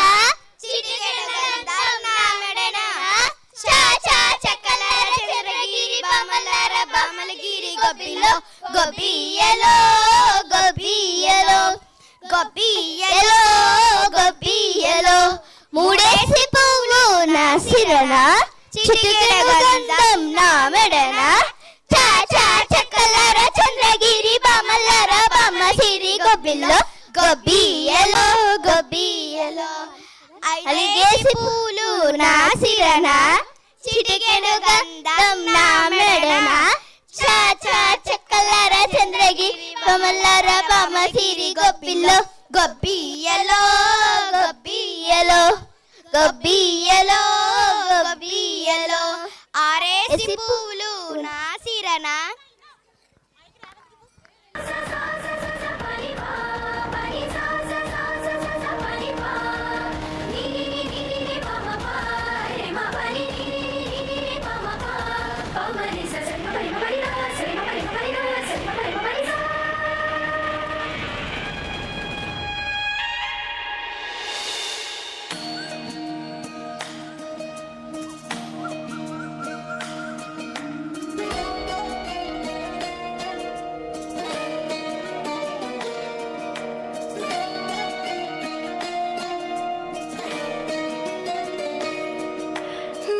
చిటికెడు గంధం నా మెడన, చాచా చక్కలర చంద్రగిరి బామలర బామలగిరి గొబ్బిల్లో గొబ్బియలో గొబ్బియలో గొబ్బియ్యలో గొబ్బియ్యలో మూడేసి పువ్వులు నా శిరన చిటికెడు గంధం నా మెడన చా చా చక్కలర చంద్రగిరి బామలర బామ సిరి గొబ్బిల్లో గొబ్బియ్యలో గొబ్బియ్యలో ఐదేసి పూలు నా శిరన చిటికెడు గంధం నా మెడన చా చా చక్కలర చంద్రగిరి బామలర బామ సిరి గొబ్బిల్లో గొబ్బియ్యలో గొబ్బియ్యలో గొబ్బియ్యలో గొబ్బియ్యలో ఆరేసి పూలు నా శిరన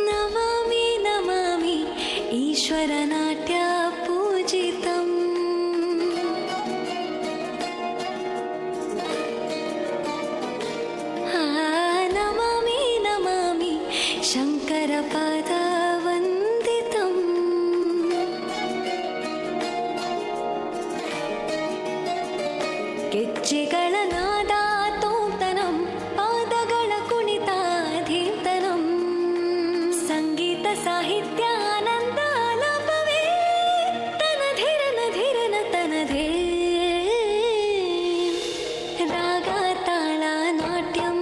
నమామి నమామి ఈశ్వరనాట్య పూజితం నమామి నమామి శంకర పాద వందితం ಗೆಜ್ಜೆಗಳ ನಾದ ತೋಂತನಂ ಪಾದಗಳ ಕುಣಿತಾಧೀರ್ತನಂ ಸಂಗೀತ ಸಾಹಿತ್ಯ ಆನಂದ ಆಲಾಪವೇ ತನಧಿರನ ಧಿರನ ತನಧೇ ರಾಗ ತಾಳ ನಾಟ್ಯಂ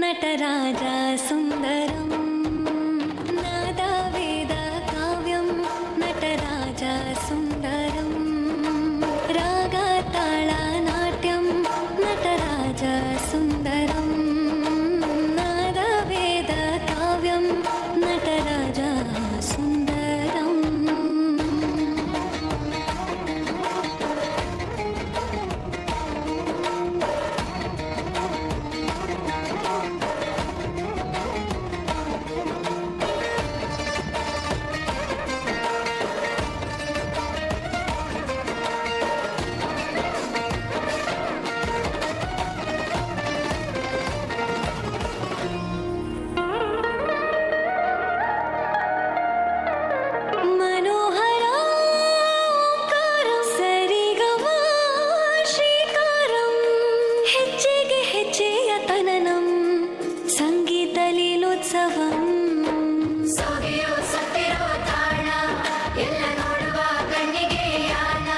ನಟರಾಜ ಸುಂದರಂ ನಾದ ವೇದ ಕಾವ್ಯಂ ನಟರಾಜ ಸುಂದರಂ ರಾಗ ತಾಳ ನಾಟ್ಯಂ ನಟರಾಜ ಸುಂದರಂ ನಾದ ವೇದ ಕಾವ್ಯಂ ನಟರಾಜ ಸುಂದರಂ మనోహర ఓంకారం సరిగమ శ్రీకారం ಹೆಜ್ಜೆಗೆ ಹೆಜ್ಜೆಯ ತನನಂ ಸಂಗೀತ ಲೀಲೋತ್ಸವಂ ಸೊಗೆಯೋ ಸತ್ತಿರೋ ತಾಣ ಎಲ್ಲ ನೋಡುವ ಕಣ್ಣಿಗೆ ಯಾನ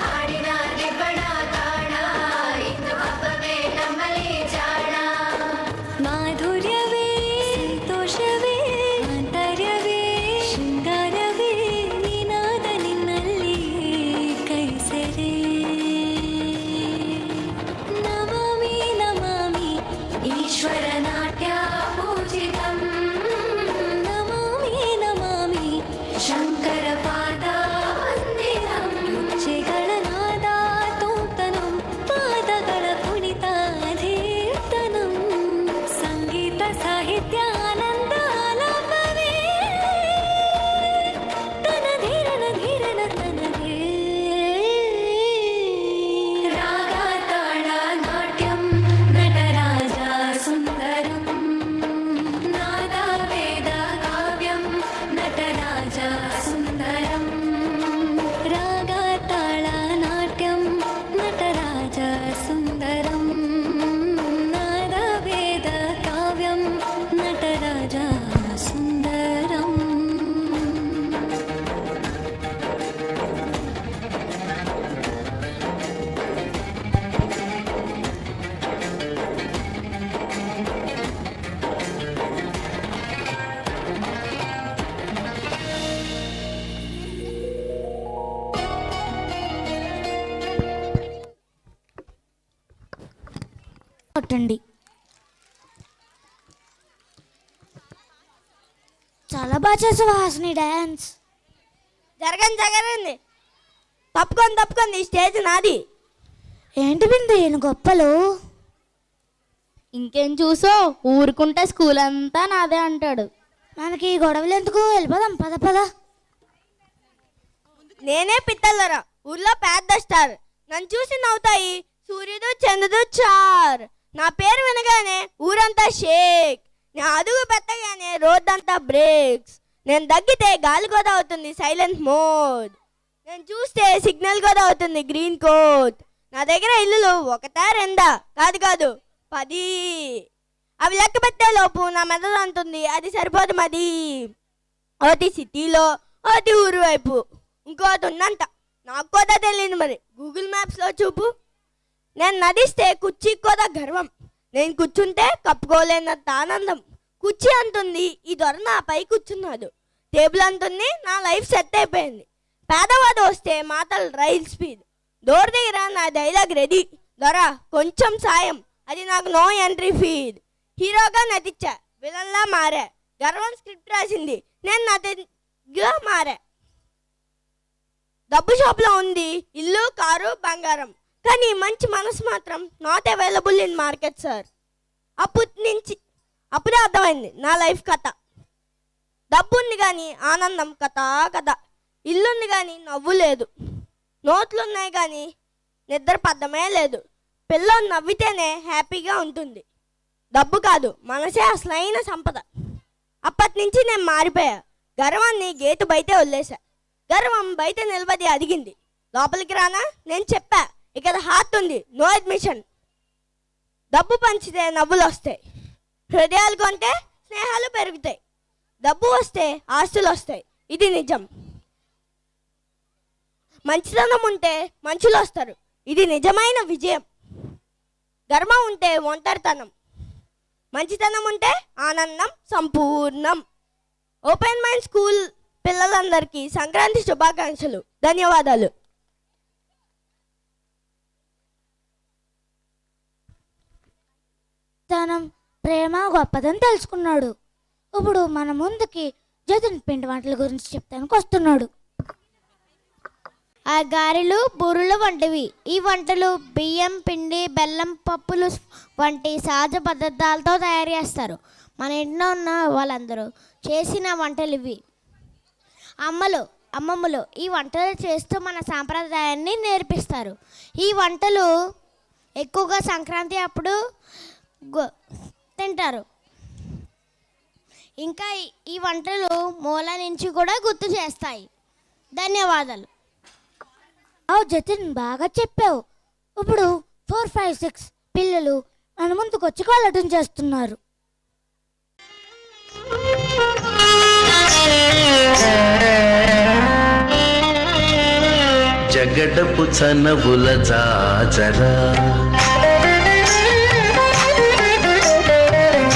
ಹಾಡಿನ ದಿಬ್ಬಣ ತಾಣ ಇಂದು ಹಬ್ಬವೇ ನಮ್ಮಲ್ಲಿ ಜಾಣ ಮಾಧುರ್ಯವೇ ಸಂತೋಷವೇ ಆಂತರ್ಯವೇ ಶೃಂಗಾರವೇ ನೀನಾದ ನಿನ್ನಲ್ಲಿ ಕೈಸೆರೆ ನಮಾಮಿ ನಮಾಮಿ ಈಶ್ವರ ನಾಟ್ಯ ಪೂಜಿತಂ ನಮಾಮಿ ನಮಾಮಿ ಶಂಕರ ಪಾದ ವಂದಿತಂ ಗೆಜ್ಜೆಗಳ ನಾದ ತೋಂತನಂ ಪಾದಗಳ ಕುಣಿತಾಧೀರ್ತನಂ ಸಂಗೀತ ಸಾಹಿತ್ಯ ಆನಂದ ಆಲಾಪವೇ ತನಧಿರನ ಧಿರನ ತನಧೇ ರಾಗ ತಾಳ ನಾಟ್ಯಂ ನಟರಾಜ ಸುಂದರಂ ನಾದ ವೇದ ಕಾವ್ಯಂ ನಟರಾಜ ಸುಂದರಂ ರಾಗ ತಾಳ ನಾಟ್ಯಂ ನಟರಾಜ ಸುಂದರಂ ನಾದ ವೇದ ಕಾವ್ಯಂ ನಟರಾಜ ಸುಂದರಂ కొట్టండి. చాలా బాగా చేసావు హాసిని డ్యాన్స్. జరగండి తప్పుకొని ఈ స్టేజ్ నాది. ఏంటి బిందు ఈయన గొప్పలు? ఇంకేం చూసో ఊరుకుంటే స్కూల్ అంతా నాదే అంటాడు. మనకి ఈ గొడవలు ఎందుకు, వెళ్ళిపోదాం పద పద. నేనే పిత్తల్లరా, ఊర్లో పెద్ద స్టార్. నన్ను చూసి నవ్వుతాయి సూర్యుడు చంద్రుడు చార్. నా పేరు వినగానే ఊరంతా షేక్. నేను అడుగు పెట్టగానే రోడ్డంతా బ్రేక్స్. నేను దగ్గితే గాలి కూడా అవుతుంది సైలెంట్ మోడ్. నేను చూస్తే సిగ్నల్ కూడా అవుతుంది గ్రీన్ కోడ్. నా దగ్గర ఇల్లులు ఒకటా రెండా కాదు కాదు 10. అవి లెక్క పెట్టే లోపు నా మెదడు అంటుంది అది సరిపోదు మది. ఒకటి సిటీలో, ఒకటి ఊరు వైపు, ఇంకోటి ఉందంట నాకు కూడా తెలియదు మరి, గూగుల్ మ్యాప్స్లో చూపు. నేను నడిస్తే కుర్చీకి కూడా గర్వం. నేను కూర్చుంటే కప్పుకోలేనంత ఆనందం. కుర్చీ అంటుంది ఈ దొర నాపై కూర్చున్నాడు. టేబుల్ అంటుంది నా లైఫ్ సెట్ అయిపోయింది. పేదవాడు వస్తే మాటలు రైల్ స్పీడ్. డోర్ దగ్గర నా డైలాగ్ రెడీ. దొర కొంచెం సాయం, అది నాకు నో ఎంట్రీ ఫీడ్. హీరోగా నటించా, విలన్లా మారా. గర్వం స్క్రిప్ట్ రాసింది, నేను నటిగా మారా. డబ్బు షాప్లో ఉంది ఇల్లు, కారు, బంగారం. కానీ మంచి మనసు మాత్రం not available in market sir. అప్పుడే అర్థమైంది నా లైఫ్ కథ. డబ్బు ఉంది కానీ ఆనందం కథ. ఇల్లుంది కానీ నవ్వు లేదు. నోట్లున్నాయి కానీ నిద్ర పద్దమే లేదు. పిల్లలు నవ్వితేనే హ్యాపీగా ఉంటుంది. డబ్బు కాదు మనసే అసలైన సంపద. అప్పటి నుంచి నేను మారిపోయా. గర్వాన్ని గేటు బయటే వదిలేసా. గర్వం బయట నిలబడి అడిగింది లోపలికి రానా? నేను చెప్పా ఇక్కడ హార్ట్ ఉంది, నో అడ్మిషన్. డబ్బు పంచితే నవ్వులు వస్తాయి, హృదయాలు కొంటే స్నేహాలు పెరుగుతాయి. డబ్బు వస్తే ఆస్తులు వస్తాయి, ఇది నిజం. మంచితనం ఉంటే మనుషులు వస్తారు, ఇది నిజమైన విజయం. గర్వం ఉంటే ఒంటరితనం, మంచితనం ఉంటే ఆనందం సంపూర్ణం. ఓపెన్ మైండ్ స్కూల్ పిల్లలందరికీ సంక్రాంతి శుభాకాంక్షలు. ధన్యవాదాలు. తనం ప్రేమ గొప్పదని తెలుసుకున్నాడు. ఇప్పుడు మన ముందుకి జతిన్ పిండి వంటల గురించి చెప్తానికి వస్తున్నాడు. ఆ గారెలు బూరెలు వంటివి. ఈ వంటలు బియ్యం పిండి, బెల్లం, పప్పులు వంటి సహజ పదార్థాలతో తయారు చేస్తారు. మన ఇంట్లో ఉన్న వాళ్ళందరూ చేసిన వంటలు ఇవి. అమ్మమ్మలు ఈ వంటలు చేస్తూ మన సాంప్రదాయాన్ని నేర్పిస్తారు. ఈ వంటలు ఎక్కువగా సంక్రాంతి అప్పుడు తింటారు. ఇంకా ఈ వంటలు మూల నుంచి కూడా గుర్తు చేస్తాయి. ధన్యవాదాలు. జతిన్ బాగా చెప్పావు. ఇప్పుడు 4, 5, 6 పిల్లలు మన ముందుకు వచ్చి కోలాటం చేస్తున్నారు. జగడపు చనవుల జాజరా,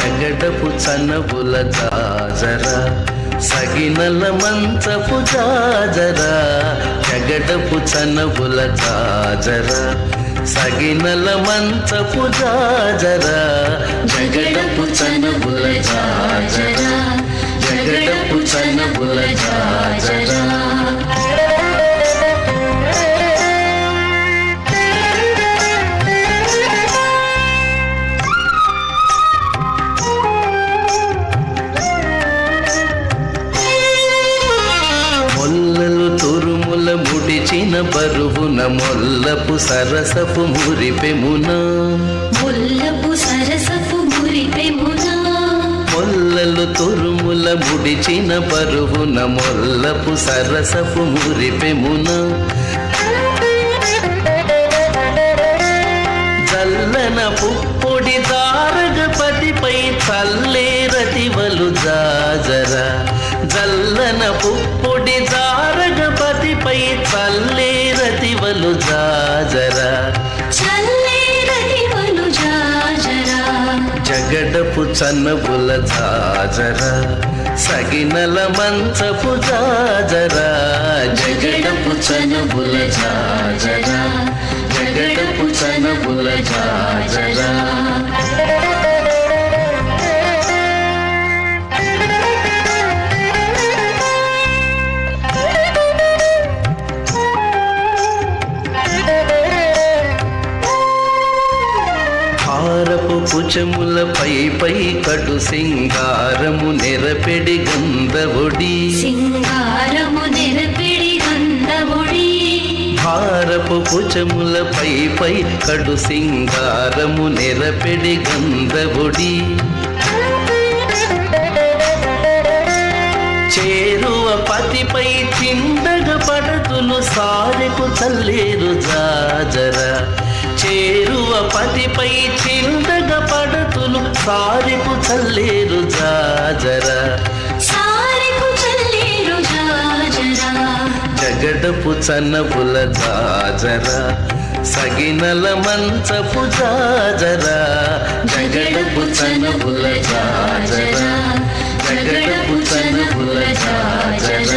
జగడపు చనవుల జాజరా, సగినల మంచపు జాజరా. జగడపు చనవుల జాజరా, సగినల మంచపు జాజరా. జగడపు చనవుల జాజరా, జగడపు చనవుల జాజరా. ముడిచిన బరువున మొల్లపు సరసపు మురిపెమున, ముల్లపు సరసపు మురిపెమున. మొల్లలు తురుముల ముడిచిన బరువున మొల్లపు సరసపు మురిపెమున. చల్లన పుప్పొడి దారగపతిపై చల్లేరతివలు జాజరా. జల్లన పుప్పొడి జారగపతిపై చల్లేరతివలు జాజరా. చల్లేరతివలు జాజరా. జగడపు చన్నబుల జాజరా, సగినల మంచపు జాజరా. జగడపు చనబుల జాజరా, జగడపు చనబుల జాజరా. హారపు కుచములపై పై కటు సింగారము నెరపెడి గంధవొడి సింగారము నెరపిడి గంధవొడి హారపు కుచములపై పై కడు సింగారము నెరపెడి గంధవొడి చేరువ పతిపై చిందగ పడతులు సారెకు చల్లేరు జాజర చేరువ పతిపై చిందగ పడతులు సారెకు చల్లేరు జాజర సారెకు చల్లేరు జాజర జగడపు చన్నబుల జాజర సగినల మంచపు జాజర జగడపు చన్నబుల జాజర జగడపు చన్నబుల జాజర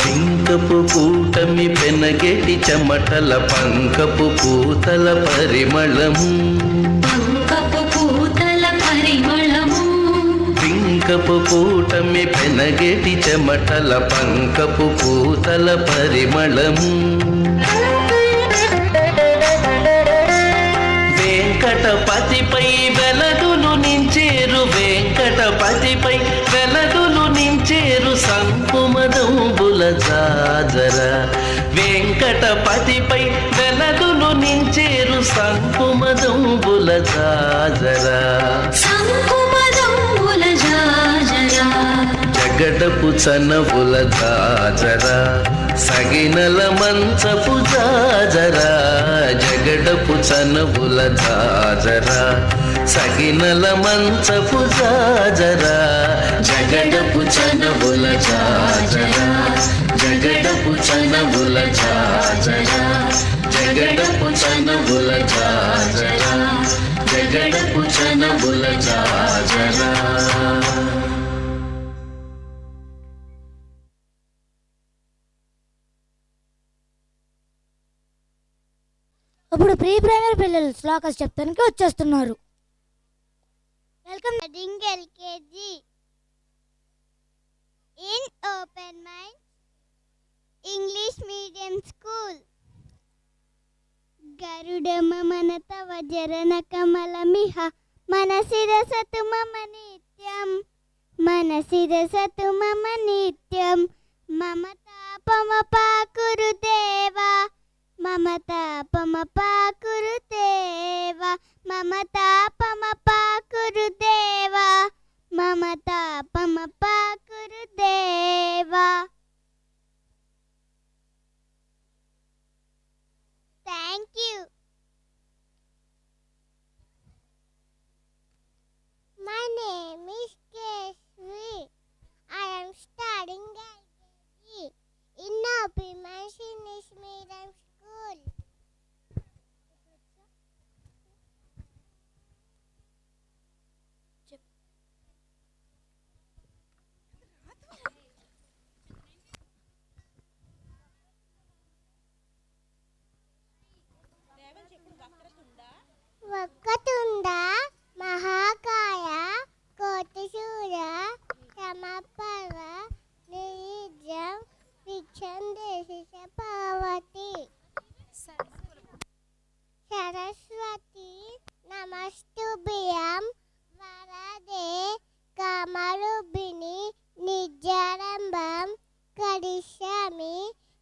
పింకపు కూటమి పెనగెటి చెమటల పంకపు పూతల పరిమళము పంకపు పూతల పరిమళము పింకపు కూటమి పెనగెటి చెమటల పంకపు పూతల పరిమళము వెంకటపతిపై వెలదులు నించేరు వెంకటపతిపై వెలదులు నించేరు సంకుమదంబుల జాజర వెంకటపతిపై వెలదులు నించేరు సంకుమదంబుల జాజర సంకుమదంబుల జాజర జగడపు చనబుల జాజర సగినల మంచపు జాజర జగడపు చనబుల జాజర సగినల మంచపు జాజర జగడపు చనబుల జాజర జగడపు చనబుల జాజర జగడపు చనబుల జాజర జగడపు చనబుల జాజర ఇప్పుడు ప్రీ ప్రైమరీ పిల్లలు శ్లోకాస్ చెప్తానికి వచ్చేస్తున్నారు. Welcome ring LKG in open mind English medium school. గరుడమ మన తవ జరణ కమలమిహ మనసిరసతు మమ నిత్యం మనసిరసతు మమ నిత్యం మమతాపమపాకురు దేవా మమతాపమపాకురు దేవా మమతాపమపాకురు దేవా మమతాపమపాకురు దేవా. Thank you. My name is Kesvi. I am studying LKG in Open Minds English Medium School. Vakratunda మహాకాయ కోటిశూర సమపర్వ నిర్విఘ్నం విచ్ఛిన్నేసి పావతి. సరస్వతి నమస్తుభ్యం వరదే కామరూపిణి నిజారంభం కరిష్యామి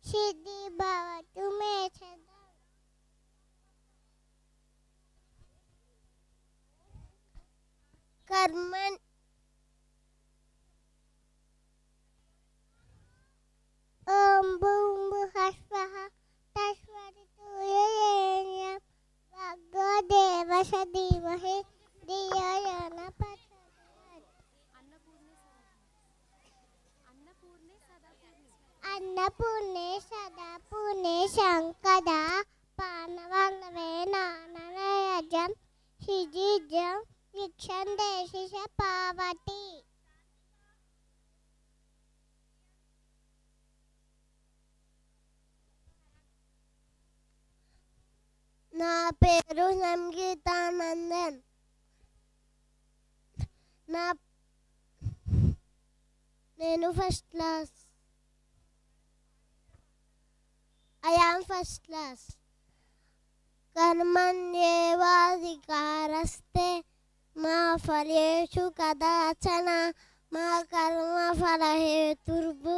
సిద్ధి భవతు మే సదా. कर्मन् ॐ भूं भुवस्वः तस्सवितुर्वरेण्यं भर्गो देवस्य धीमहि धियो यो न प्रचोदयात्. अन्नपूर्णे सदा पूर्णे शङ्कदा पानवङ्गवे नाननयजं शिजिजं विच्छन्देशि पावति. నా పేరు సంగీతానందన్. నేను first class. I am first class. కర్మణ్యేవాధికారస్తే మా ఫలేషు కదాచన మా కర్మ ఫలహేతుర్భు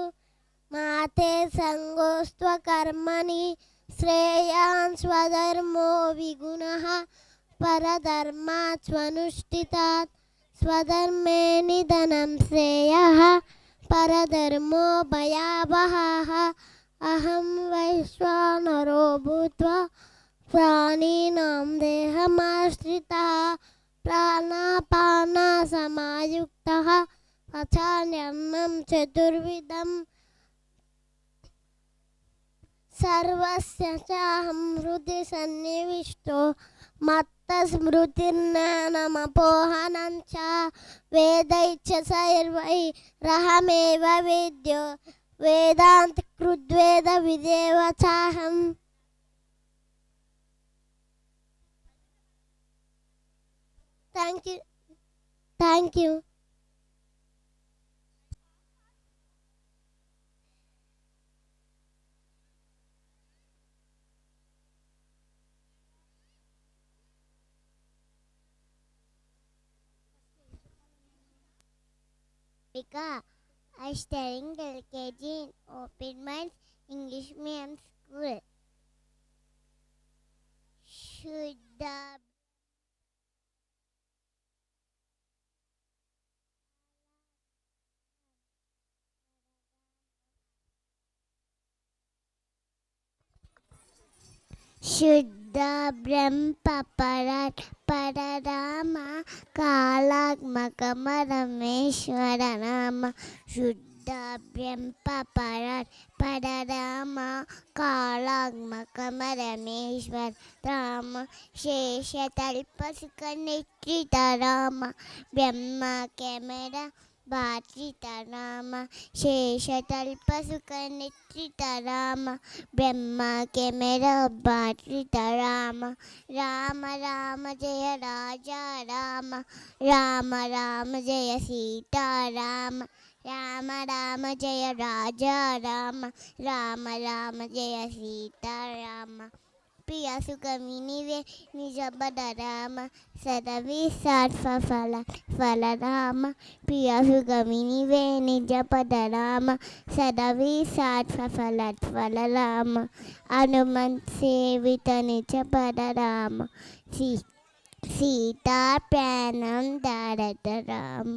మా తే సంగోస్త్వ కర్మణి శ్రేయాన్ స్వధర్మో విగుణః పరధర్మాత్ స్వనుష్ఠితాత్ స్వధర్మే నిధనం శ్రేయః పరధర్మో భయావహః. అహం వైశ్వానరో భూత్వా ప్రాణినాం దేహమాశ్రితః ప్రాణాపాన సమాయుక్తః పచామ్యన్నం చతుర్విధం సర్వస్య చాహం హృది సన్నివిష్టో మత్తస్మృతిర్జ్ఞానమపోహనం చ వేదైశ్చ సర్వైరహమేవ వేద్యో వేదాంత కృద్వేద విదేవ చాహం. Thank you. I studying LKG in Open Minds English Medium School. శుద్ధ బ్రహ్మపరాట్ పరరామ కాళాత్మకమరమేశ్వర నామ. శుద్ధ బ్రహ్మపరాట్ పరరామ కాళాత్మకమరమేశ్వర రామ. శేషతల్పసుక నిశ్చిత రామ బ్రహ్మ కెమెరా బాచిత రామ. శేషతల్పసుక నిశ్చిత రామ బ్రహ్మ కెమెరా బాచిత రామ. రామ రామ జయ రాజా రామ రామ రామ జయ సీతారామ. రామ రామ జయ రాజా రామ రామ రామ జయ సీతారామ. ప్రియ సుఖమినివే నిజ బద రామ సదవి సాత్వ ఫల రామ. ప్రియ సుఖమినివే నిజ పద రామ సదవి సాత్వ ఫల రామ. హనుమంత్ సేవిత నిజ పద రామ సీతా ప్రాణం దారత రామ.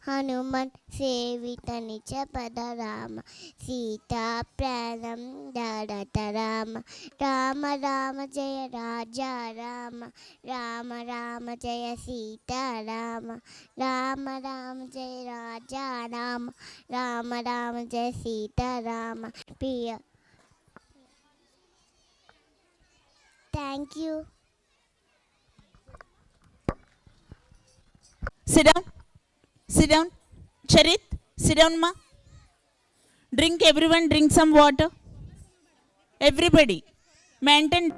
హనుమన్ సేవిత నిజ పద రామ సీతా ప్రాణం దారత రామ. రామ రామ జయ రాజా రామ రామ రామ జయ సీతారామ. రామ రామ జయ రాజా రామ రామ రామ జయ Sitarama. Priya thank you. Sit down. Charit, sit down, ma. Drink, everyone drink some water. Everybody, maintain.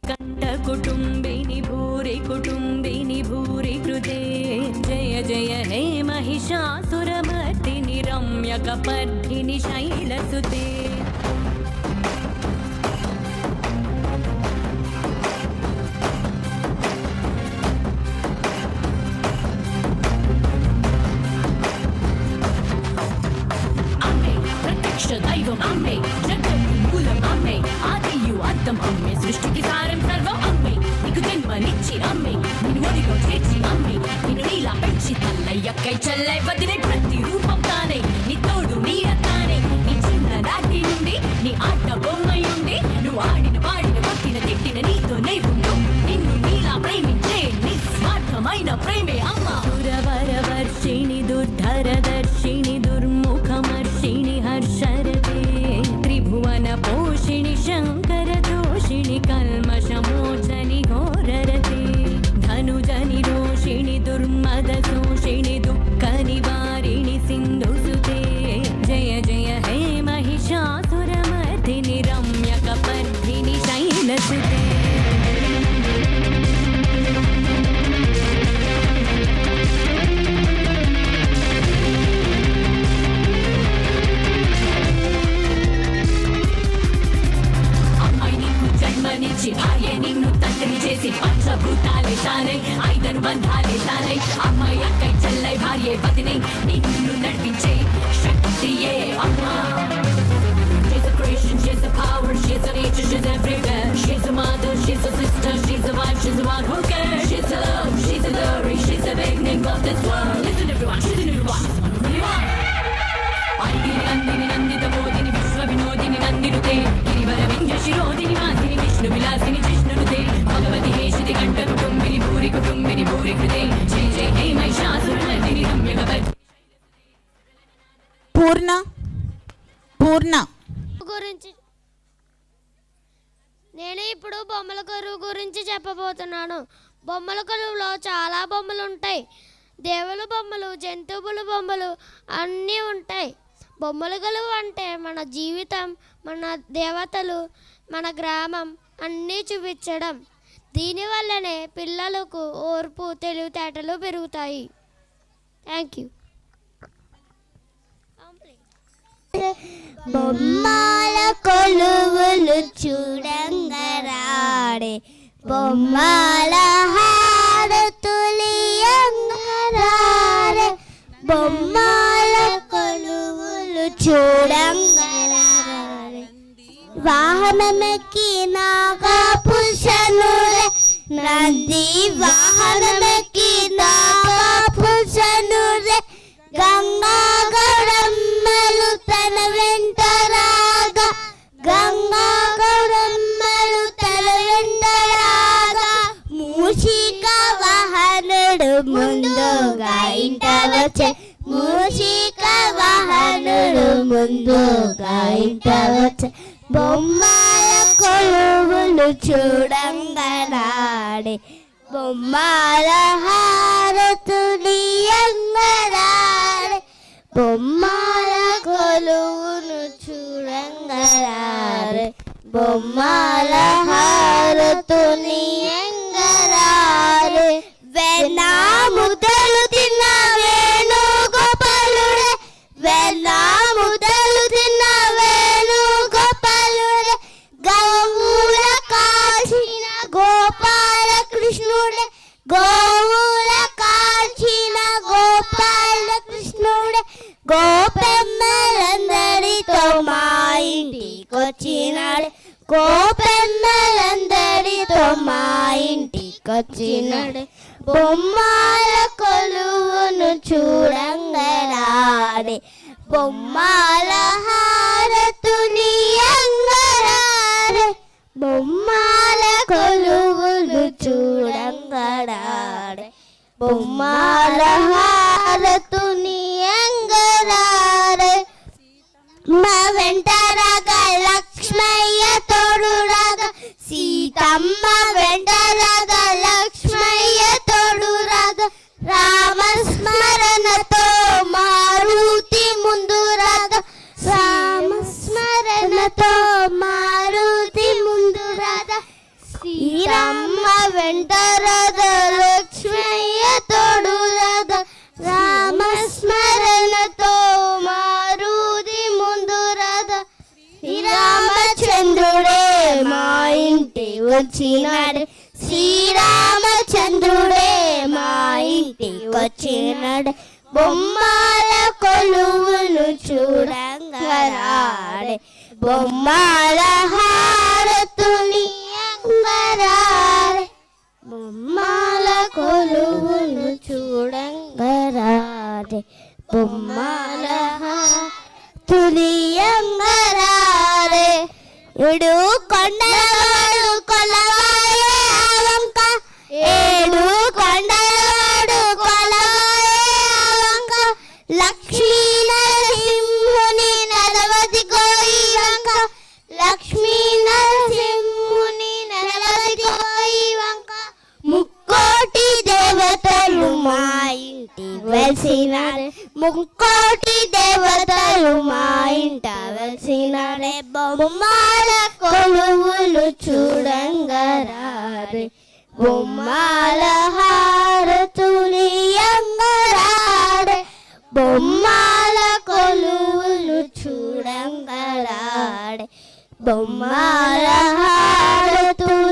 కంఠ కుటుంబిని భూరి కృతే జయ జయ హే మహిషాసురమర్దిని రమ్య కపర్ధిని శైలసుతే. అమ్మే ప్రత్యక్ష దైవం అమ్మే జగత్ మూలం అమ్మే ఆదియు అర్థం అమ్మే సృష్టికి సారం సర్వం అమ్మే నీకు జన్మనిచ్చి అమ్మే నిన్ను ఒడిలో చేర్చి అమ్మే నిన్ను నీలా పెంచి తల్లయ్యక్కై చెల్లై వదిలే ప్రతి రూపం తానే నీ తోడు నీడ తానే. నీ చిన్న నాటి నుండి నీ ఆట బొమ్మయుండి నువ్వు ఆడిన పాడిన కొట్టిన తిట్టిన నీతోనే ఉండు. నిన్ను నీలా ప్రేమించే నిస్వార్థమైన ప్రేమే అమ్మ. సురవర వర్షిణి దుర్ధర దర్శిని దుర్ముఖమర్షిణి హర్షరతే త్రిభువన పోషిణి శంకర దోషిణి కల్మషమోచ జన్మనిచ్చి భార్య నిన్ను తండ్రి చేసి పంచభూతాలే తానై ఐదను బంధాలే తానై అమ్మాయి అక్కై చెల్లై భార్య పతిని నిన్ను నడిపించే శక్తియే అమ్మా. She's a creation, she's a power, she's a nature, she's everywhere. She's a mother, she's a sister, she's a wife, she's the one who cares. She's a love, she's a glory, she's the beginning of this world. Listen everyone, she's the new one. ఐగిరి Nandini Nanditha మోదిని విశ్వ వినోదిని నందినుతే గిరివర వింజ శిరోదిని మాదిని విష్ణు విలాసిని జిష్ణునుతే భగవతి హేషితి కంఠ కుటుంబిని భూరి కృతే జై జై హే మహిషాసురమర్దిని రమ్యగవతి. పూర్ణ గురించి నేను ఇప్పుడు బొమ్మల కొలువు గురించి చెప్పబోతున్నాను. బొమ్మల కొలువులో చాలా బొమ్మలు ఉంటాయి. దేవుల బొమ్మలు, జంతువుల బొమ్మలు అన్నీ ఉంటాయి. బొమ్మల కొలువు అంటే మన జీవితం, మన దేవతలు, మన గ్రామం అన్నీ చూపించడం. దీనివల్లనే పిల్లలకు ఓర్పు, తెలివితేటలు పెరుగుతాయి. Thank you. బొమ్మల కొలువులు చూడంగరాడే, బొమ్మల హారతులియంగరాడే, బొమ్మల కొలువులు చూడంగరాడే. వాహనమెక్కి నాగభూషణుడే, నంది వాహనమెక్కి నాగభూషణుడే, గంగా గౌరమ్మలు తన వెంట రాగా, గంగా గౌరమ్మలు తన వెంట రాగా, మూషిక వాహనుడు ముందుగా ఇంట వచ్చే, మూషిక వాహనుడు ముందుగా ఇంట వచ్చే, బొమ్మల కొలువులు చూడంగరాడే, బొమ్మల హారతులియంగరాడే, బొమ్మల కొలువును చూడంగరాడే, బొమ్మల హారతులియంగరాడే. వెన్నా ముద్దలు తిన్న వేణుగోపాలుడే, వెన్నా ముద్దలు తిన్న వేణుగోపాలుడే, గోవుల కాచిన గోపాల కృష్ణుడే, గోవుల కాచిన గోపాల కృష్ణుడే, గోపెమ్మలందరితో మా ఇంటికొచ్చినాడే, గోపెమ్మలందరితో మా ఇంటికొచ్చినాడే, బొమ్మల కొలువును చూడంగరాడే, బొమ్మల హారతులియంగరాడే, బొమ్మల కొలువులు చూడంగరాడే, బొమ్మల హారతులియంగరాడే. మా వెంట రాగా లక్ష్మయ్య తోడు రాగా, సీతమ్మ వెంట రాగా లక్ష్మయ్య తోడు రాగా, రామస్మరణతో మారుతి ముందు రాగా, రామస్మరణతో మారుతి ముందు రాగా, శ్రీరామ వెంట రాగా లక్ష్మయ్య తోడు రాగా, రామస్మరణతో మారుతి ముందు రాగా, శ్రీరామచంద్రుడే మా ఇంటి వచ్చినాడే, శ్రీరామచంద్రుడే మా ఇంటి వచ్చినాడే, బొమ్మల కొలువును చూడంగరాడే, బొమ్మల హారతులియంగరాడే, బొమ్మల కొలువును చూడంగరాడే, బొమ్మల హారతులియంగరాడే. ఏడు కొండలవాడు కొలవాయే అవంక, ఏడు కొండలవాడు కొలవాయే అవంక, లక్ష్మీ నరసింహుని నరవతి కోయి వంక, లక్ష్మీ నరసింహుని నరవతి కోయి వంక, ముక్కోటి దేవతలు మా ఇంటి వెలిసినారే, ముక్కోటి దేవతలు మా ఇంట వెలిసినారే, బొమ్మల కొలువులు చూడంగరారే, బొమ్మల హారతులియంగరాడే, బొమ్మల కొలువులు చూడంగరాడే, బొమ్మల హారతులియంగరాడే.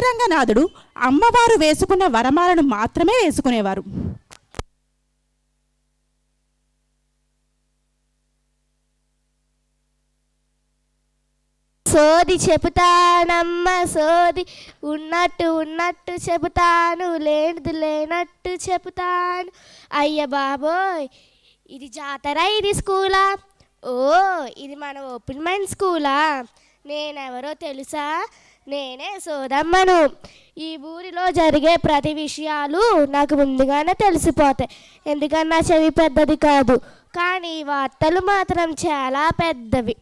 శ్రీరంగనాథుడు అమ్మవారు వేసుకున్న వరమాలను మాత్రమే వేసుకునేవారు. సోది చెబుతానమ్మ సోది, ఉన్నట్టు ఉన్నట్టు చెబుతాను, లేనిది లేనట్టు చెబుతాను. అయ్య బాబోయ్, ఇది జాతర, ఇది స్కూలా? ఓ, ఇది మన ఓపెన్ మైండ్ స్కూలా? నేనెవరో తెలుసా? నేనే సోదమ్మను. ఈ ఊరిలో జరిగే ప్రతి విషయాలు నాకు ముందుగానే తెలిసిపోతాయి, ఎందుకన్నా చెవి పెద్దది కాదు, కానీ వార్తలు మాత్రం చాలా పెద్దవి.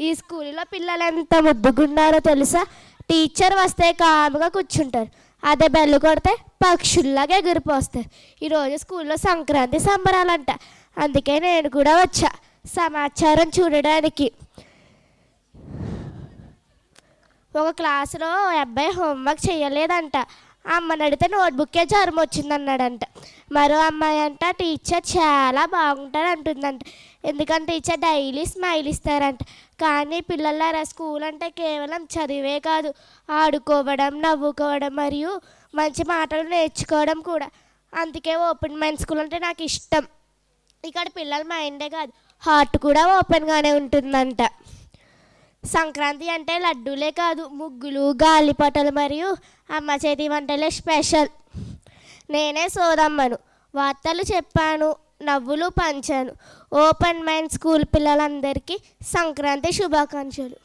ఈ స్కూల్లో పిల్లలు ఎంత ముద్దుగున్నారో తెలుసా? టీచర్ వస్తే కాముగా కూర్చుంటారు, అదే బెల్లు కొడితే పక్షుల్లాగా ఎగిరిపోస్తారు. ఈరోజు స్కూల్లో సంక్రాంతి సంబరాలంట, అందుకే నేను కూడా వచ్చా సమాచారం చూడడానికి. ఒక క్లాసులో అబ్బాయి హోంవర్క్ చేయలేదంట, అమ్మని అడిగితే నోట్బుక్కే జ్వరం వచ్చిందన్నాడంట. మరో అమ్మాయి అంట టీచర్ చాలా బాగుంటారు అంటుందంట, ఎందుకంటే టీచర్ డైలీ స్మైల్ ఇస్తారంట. కానీ పిల్లలారా, స్కూల్ అంటే కేవలం చదివే కాదు, ఆడుకోవడం, నవ్వుకోవడం మరియు మంచి మాటలు నేర్చుకోవడం కూడా. అందుకే ఓపెన్ మైండ్ స్కూల్ అంటే నాకు ఇష్టం. ఇక్కడ పిల్లల మైండే కాదు, హార్ట్ కూడా ఓపెన్గానే ఉంటుందంట. సంక్రాంతి అంటే లడ్డూలే కాదు, ముగ్గులు, గాలిపటాలు మరియు అమ్మ చేతి వంటలే స్పెషల్. నేనే సోదమ్మను, వార్తలు చెప్పాను, నవ్వులు పంచాను. ఓపెన్ మైండ్ స్కూల్ పిల్లలందరికీ సంక్రాంతి శుభాకాంక్షలు.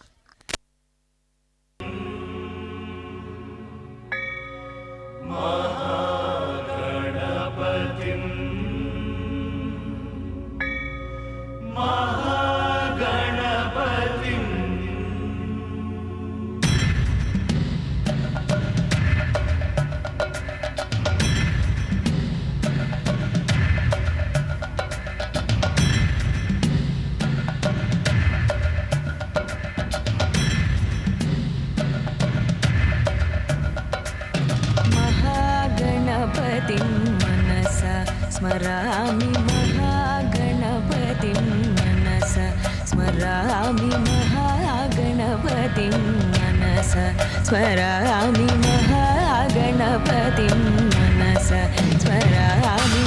महागणपतिं मनसा स्मरामि, महागणपतिं मनसा स्मरामि, महागणपतिं मनसा स्मरामि, महागणपतिं मनसा स्मरामि.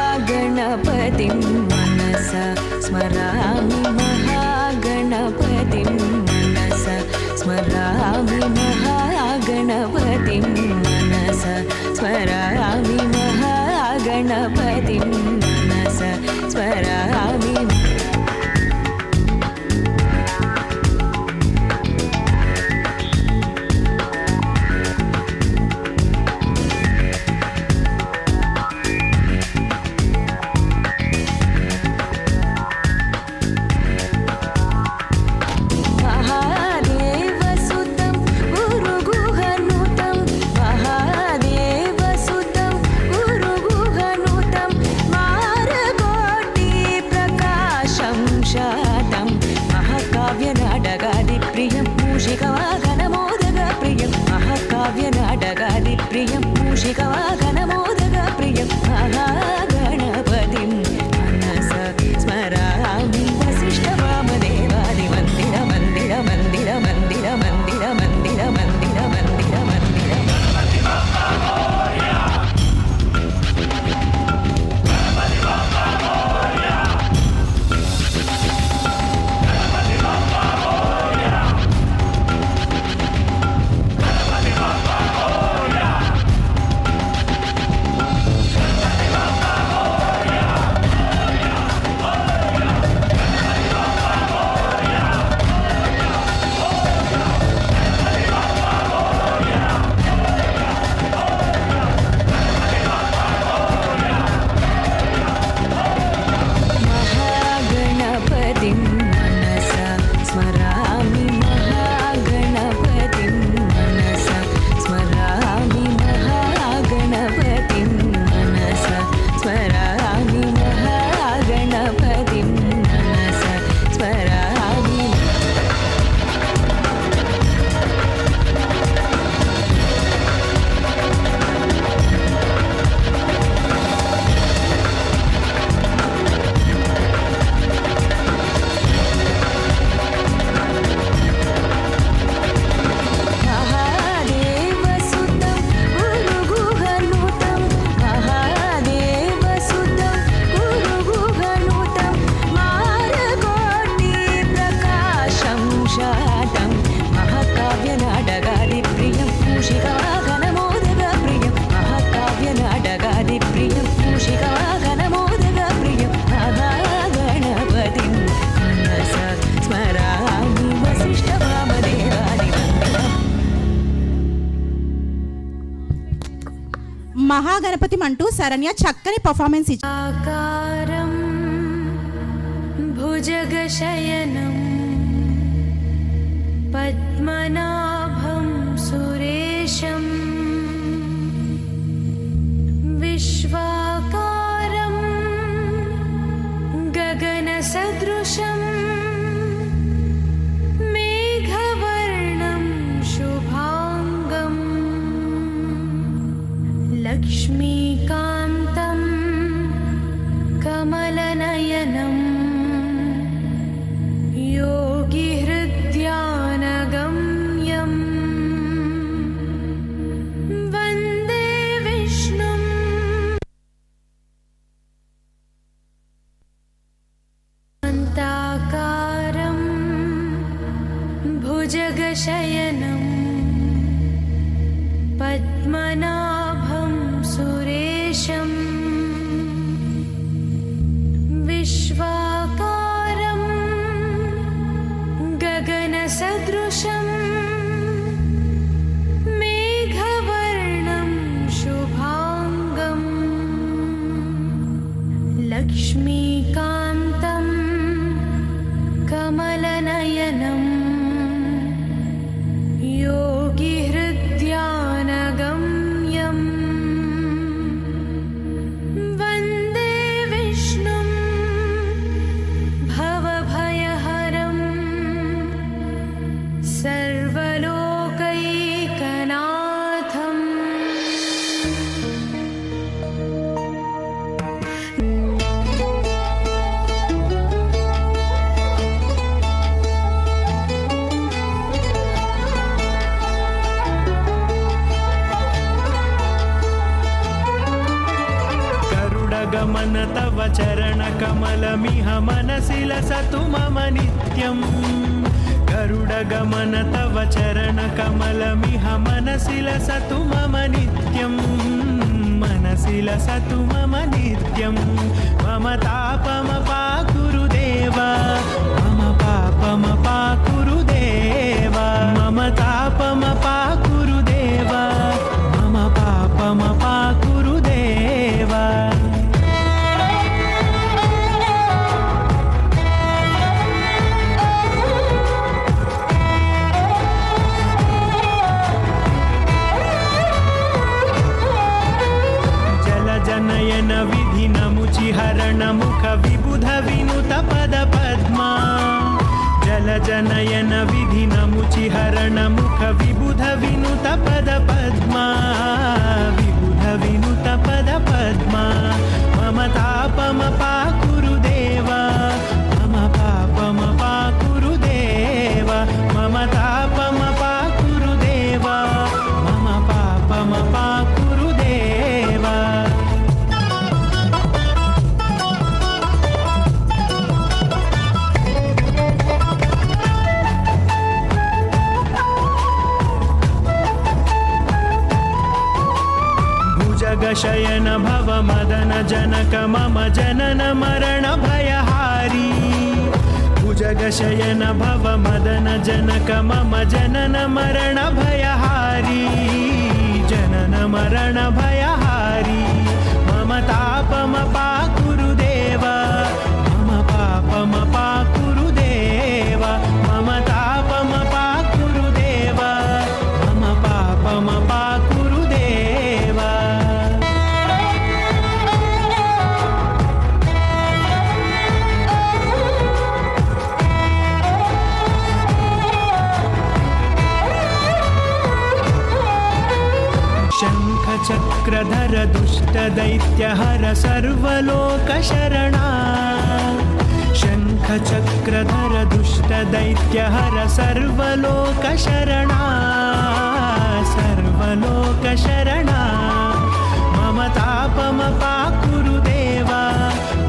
महागणपतिं मनसा स्मरामि, महागणपतिं मनसा स्मरामि, महागणपतिं मनसा स्मरामि, महागणपतिं मनसा स्मरामि. प्रियं मूषिकवाहनमोदकप्रियं महागणपतिं मनसा स्मरामि. మహాగణపతి అంటూ శరణ్య చక్కని పర్ఫార్మెన్స్ ఇచ్చింది. ఆకారం భుజగశయనం పద్మనాభం సురేశం విశ్వాకారం గగనసదృశం మేఘవర్ణం శుభాంగం లక్ష్మీకాంతం కమలనయనం योगिहृद्यानगम्यं वन्दे विष्णुं शान्ताकारं भुजगशयनं पद्मनाभं सुरेशं विश्वाकारं गगनसदृशं मेघवर्णं शुभांगं लक्ष्मीकान्तं कमलनयनं योगिहृद्यानगम्यं वन्दे विष्णुं भवभयहरं सर्वलोकैकनाथम् गरुडगमन तव चरणकमलमिह मनसि लसतु मम नित्यम् गरुडगमन तव चरणकमलमिह मनसि लसतु मम नित्यम् मनसि लसतु मम नित्यम् मम तापमपाकुरुदेव मम पापमपाकुरुदेव मम तापमपाकुरुदेव मम पापमपाकुरुदेव जनयन विधिनमुचिहरण मुख विबुध विनुत पद पद्मा जल जनयन विधिनमुचिहरण मुख विबुध विनुत पद पद्मा विबुध विनुत पद पद्मा मम तापमपाकुरुदेव मम पापमपाकुरुदेव मम तापमपाकुरुदेव मम पापमपाकुरुदेव जगशयन भव मदन जनक मम जनन मरण भयहारी भुजगशयन भव मदन जनक मम जनन मरण भयहारी जनन मरण भयहारी मम तापमपाकुरुदेव मम पापमपाकुरुदेव मम तापमपाकुरुदेव मम पापमपाकुरुदेव शङ्खचक्रधर दुष्टदैत्यहर सर्वलोकशरणा शङ्खचक्रधर दुष्टदैत्यहर सर्वलोकशरणा सर्वलोकशरणा मम तापमपाकुरुदेव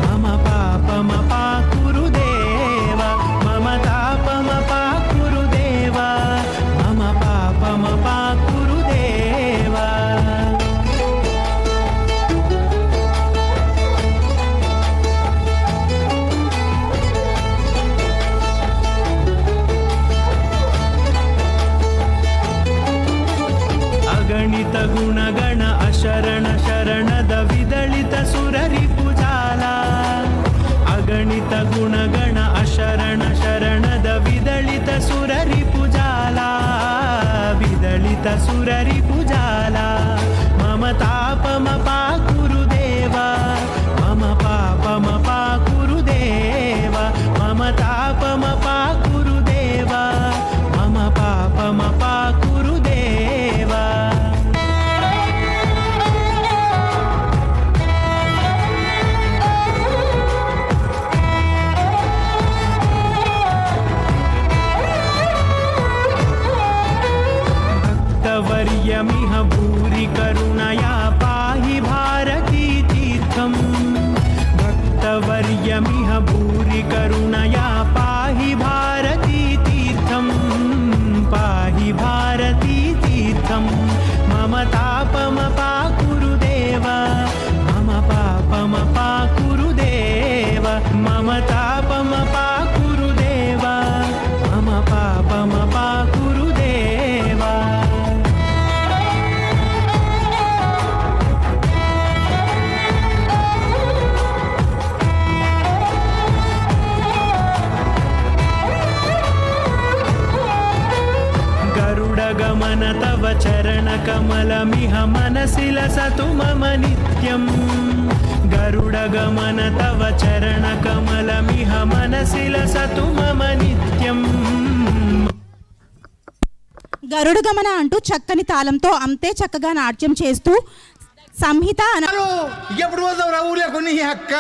मम पापमपाकुरुदेव मम तापमपाकुरुदेव मम पापमपाकुरुदेव अगणित गुणगण अशरण కరుణయా పాహి భారతీ తీర్థం భక్తవర్యమిహ భూరి కరుణయా పాహి భారతీ తీర్థం పాహి భారతీ తీర్థం మమ తాపమపాకురుదేవ మమ పాపమపాకురుదేవ మమ తాపమపాకురుదేవ మమ పాపమపాకురుదేవ. గరుడగమన తవ చరణకమలమిహ మనసి లసతు మమ నిత్యం గరుడగమన తవ చరణకమలమిహ మనసి లసతు మమ నిత్యం. గరుడ గమన అంటూ చక్కని తాళంతో అంతే చక్కగా నాట్యం చేస్తూ సంహిత ఎప్పుడు పోతావు ఊళ్ళో కొన్ని అక్క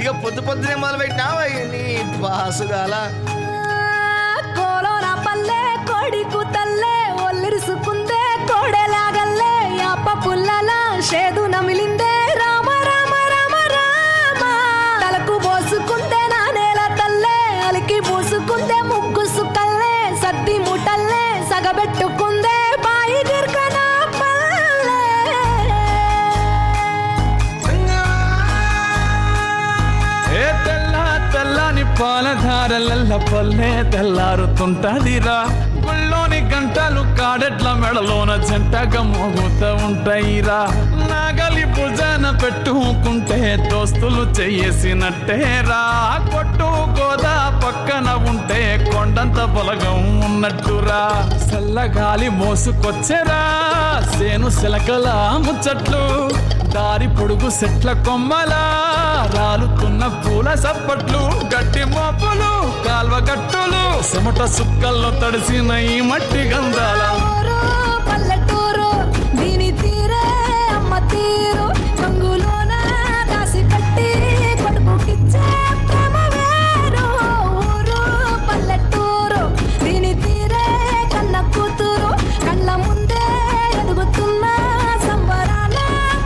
ఇక పొద్దు పొద్దునే మొదలు పెట్టినావా నీ బాసుగాల కోలోన పల్లె కోడి కూతల్లే ఒల్లిరుసుకుందే కోడెలాగల్లే యాప పుల్లల షేదు నమిలిందే రామ రామ రామ రామ తలకు పోసుకుందే నా నేల తల్లే అలికి పూసుకుందే ముగ్గు సుక్కల్లే సద్ది ముటల్లే సగబెట్టుకుందే బాయి గిర్కన పల్లె. ఏ తెల్లని పాలధారలల్ల పల్లె తెల్లారుతుంటదిరా గుళ్ళోని గంటలు కాడెట్ల మెడలోన జంటగా మోగుతూ ఉంటాయిరా నాగలి భుజాన పెట్టుకుంటే దోస్తులు చెయ్యేసినట్టేరా కొట్టు గోదా పక్కన ఉంటే కొండంత బలగం ఉన్నట్టురా చల్లగాలి మోసుకొచ్చెరా సేను శిలకల ముచ్చట్లు దారి పొడుగు సెట్ల కొమ్మలా రాలుతున్న పూల సప్పట్లు గట్టి మోపులు కాల్వ గట్టులు చెమట సుక్కల్లో తడిసిన ఈ మట్టి గంధాల పల్లెటూరు దీని తీరే అమ్మ తీరు రంగులోన దాసి పెట్టి కొడుకుకిచ్చే ప్రేమ వేరు ఊరు పల్లెటూరు దీని తీరే కన్న కూతురు కళ్ళ ముందే ఎదుగుతున్న సంబరాల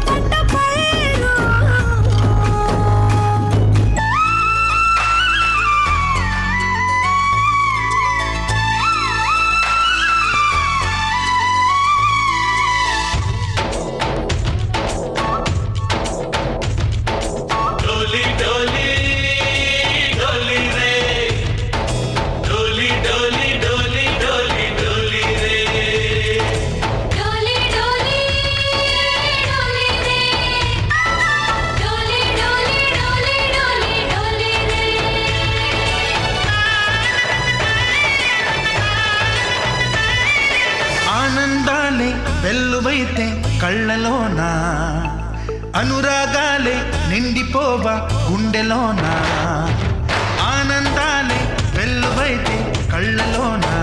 పంట పైరు. ఆనందాలే వెల్లువైతే కళ్ళలోనా అనురాగాలే నిండిపోవా గుండెలోనా ఆనందాలే వెల్లువైతే కళ్ళలోనా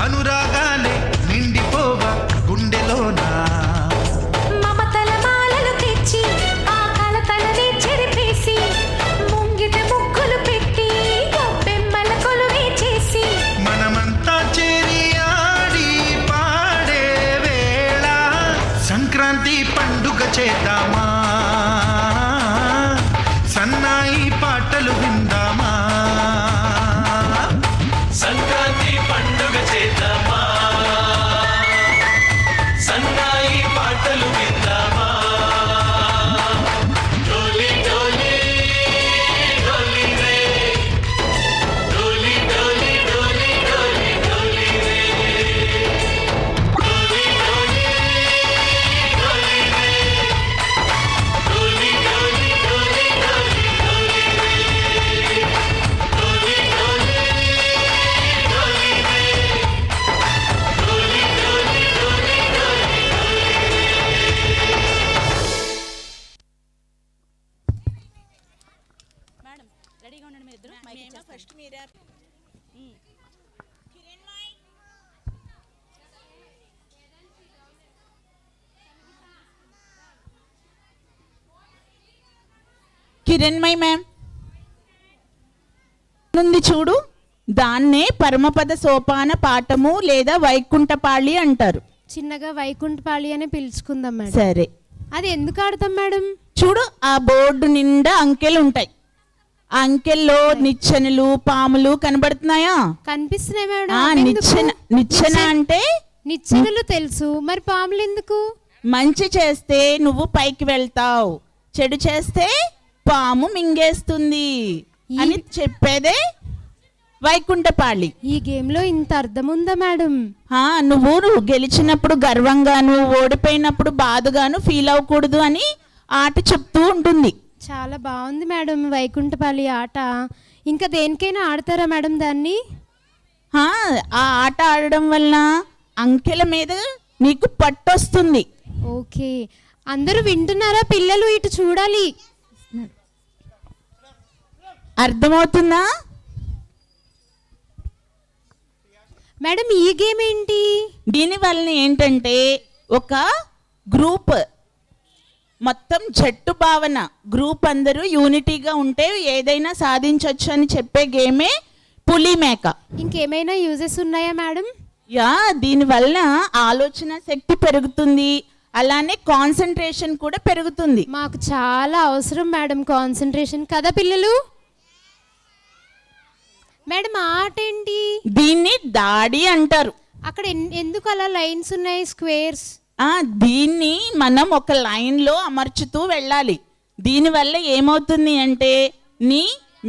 అనురాగాలే నిండిపోవా గుండెలోనా మమతల మాలలు తెచ్చి ఆ కలతలని చెరిపేసి ముంగిట ముగ్గులు పెట్టి గొప్పెమ్మల కొలువే చేసి మనమంతా చేరి ఆడి పాడే వేళ సంక్రాంతి పండుగ చేద్దామా సన్నాయి పాటలు విందామా సంక్రాంతి పండుగ చేద్దామా సన్నాయి పాటలు విందామా డోలి డోలి డోలి రే డోలి డోలి డోలి డోలి డోలి రే డోలి డోలి డోలి రే డోలి డోలి డోలి డోలి డోలి రే డోలి డోలి డోలి రే డోలి డోలి డోలి ఫస్ట్ మీరే కిరణ్మయ్ మ్యామ్ నుండి చూడు దాన్నే పరమపద సోపాన పాఠము లేదా వైకుంఠపాళి అంటారు. చిన్నగా వైకుంఠపాళి అని పిలుచుకుందాం మేడం. సరే, అది ఎందుకు ఆడతాం మేడం? చూడు, ఆ బోర్డు నిండా అంకెలు ఉంటాయి. ఆ అంకెల్లో నిచ్చెనలు, పాములు కనబడుతున్నాయా? కనిపిస్తున్నాయి మేడం. నిచ్చెన అంటే నిచ్చెనలు తెలుసు, మరి పాములు ఎందుకు? మంచి చేస్తే నువ్వు పైకి వెళ్తావు, చెడు చేస్తే పాము మింగేస్తుంది అని చెప్పేదే వైకుంఠపాళి. ఈ గేమ్ లో ఇంత అర్థం ఉందా మేడం? నువ్వు గెలిచినప్పుడు గర్వంగాను, ఓడిపోయినప్పుడు బాధగాను ఫీల్ అవ్వకూడదు అని ఆట చెప్తూ ఉంటుంది. చాలా బాగుంది మేడం వైకుంఠపాళి ఆట. ఇంకా దేనికైనా ఆడతారా మేడం దాన్ని? ఆ ఆట ఆడడం వల్ల అంకెల మీద నీకు పట్టొస్తుంది. ఓకే, అందరూ వింటున్నారా? పిల్లలు ఇటు చూడాలి. అర్థమవుతుందా మేడం? ఈ గేమ్ ఏంటి? దీని వలన ఏంటంటే ఒక గ్రూప్ మొత్తం జట్టు భావన, గ్రూప్ అందరూ యూనిటీగా ఉంటే ఏదైనా సాధించవచ్చు అని చెప్పే గేమే పులి మేక. ఇంకేమైనా యూజెస్ ఉన్నాయా మేడం? దీనివల్ల ఆలోచన శక్తి పెరుగుతుంది, అలానే కాన్సన్ట్రేషన్ కూడా పెరుగుతుంది. మాకు చాలా అవసరం మేడం కాన్సన్ట్రేషన్, కదా పిల్లలు? మేడం ఆట ఏంటి? దీన్ని దాడి అంటారు. అక్కడ ఎందుకు అలా లైన్స్ ఉన్నాయి, స్క్వేర్స్? దీన్ని మనం ఒక లైన్లో అమర్చుతూ వెళ్ళాలి. దీనివల్ల ఏమవుతుంది అంటే నీ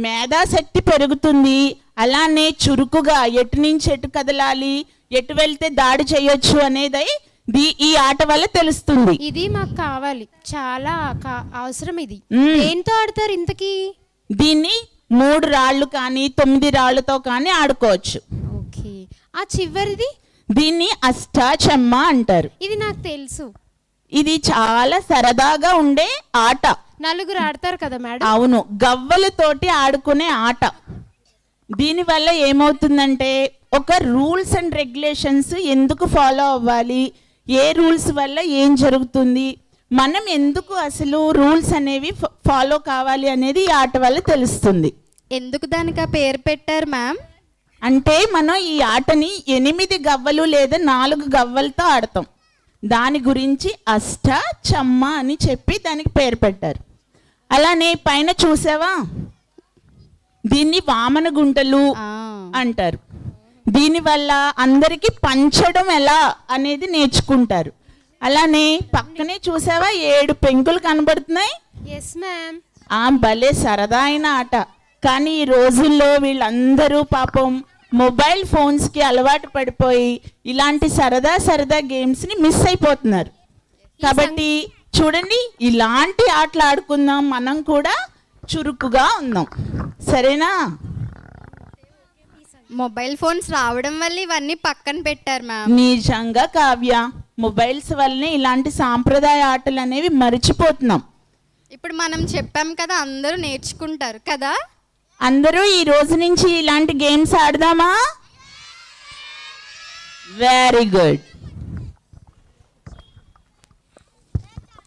మేధాశక్తి పెరుగుతుంది, అలానే చురుకుగా ఎటు నుంచి ఎటు కదలాలి, ఎటు వెళ్తే దాడి చేయొచ్చు అనేది ఈ ఆట వల్ల తెలుస్తుంది. ఇది మాకు కావాలి, చాలా అవసరం. ఇది ఏంటో ఆడతారు ఇంతకీ? దీన్ని 3 రాళ్ళు కానీ 9 రాళ్లతో కానీ ఆడుకోవచ్చు. ఓకే, ఆ చివరిది? దీన్ని అష్టాచెమ్మ అంటారు. ఇది నాకు తెలుసు. ఇది చాలా సరదాగా ఉండే ఆట. 4 ఆడతారు కదా మేడం? అవును, గవ్వలతోటి ఆడుకునే ఆట. దీనివల్ల ఏమవుతుందంటే ఒక రూల్స్ అండ్ రెగ్యులేషన్స్ ఎందుకు ఫాలో అవ్వాలి, ఏ రూల్స్ వల్ల ఏం జరుగుతుంది, మనం ఎందుకు అసలు రూల్స్ అనేవి ఫాలో కావాలి అనేది ఈ ఆట వల్ల తెలుస్తుంది. ఎందుకు దానికి ఆ పేరు పెట్టారు మ్యామ్? అంటే మనం ఈ ఆటని 8 గవ్వలు లేదా 4 గవ్వలతో ఆడతాం. దాని గురించి అష్టాచెమ్మ అని చెప్పి దానికి పేరు పెట్టారు. అలానే పైన చూసావా, దీన్ని వామన గుంటలు అంటారు. దీనివల్ల అందరికీ పంచడం ఎలా అనేది నేర్చుకుంటారు. అలానే పక్కనే చూసావా 7 పెంకులు కనబడుతున్నాయి. Yes ma'am. భలే సరదా అయిన ఆట. కానీ ఈ రోజుల్లో వీళ్ళందరూ పాపం మొబైల్ ఫోన్స్కి అలవాటు పడిపోయి ఇలాంటి సరదా గేమ్స్ని మిస్ అయిపోతున్నారు. కాబట్టి చూడండి, ఇలాంటి ఆటలు ఆడుకుందాం, మనం కూడా చురుకుగా ఉందాం, సరేనా? మొబైల్ ఫోన్స్ రావడం వల్ల ఇవన్నీ పక్కన పెట్టారు మ్యామ్. నిజంగా కావ్య, మొబైల్స్ వల్లనే ఇలాంటి సాంప్రదాయ ఆటలు అనేవి మర్చిపోతున్నాం. ఇప్పుడు మనం చెప్పాం కదా, అందరూ నేర్చుకుంటారు కదా. అందరూ ఈ రోజు నుంచి ఇలాంటి గేమ్స్ ఆడదామా? Very good.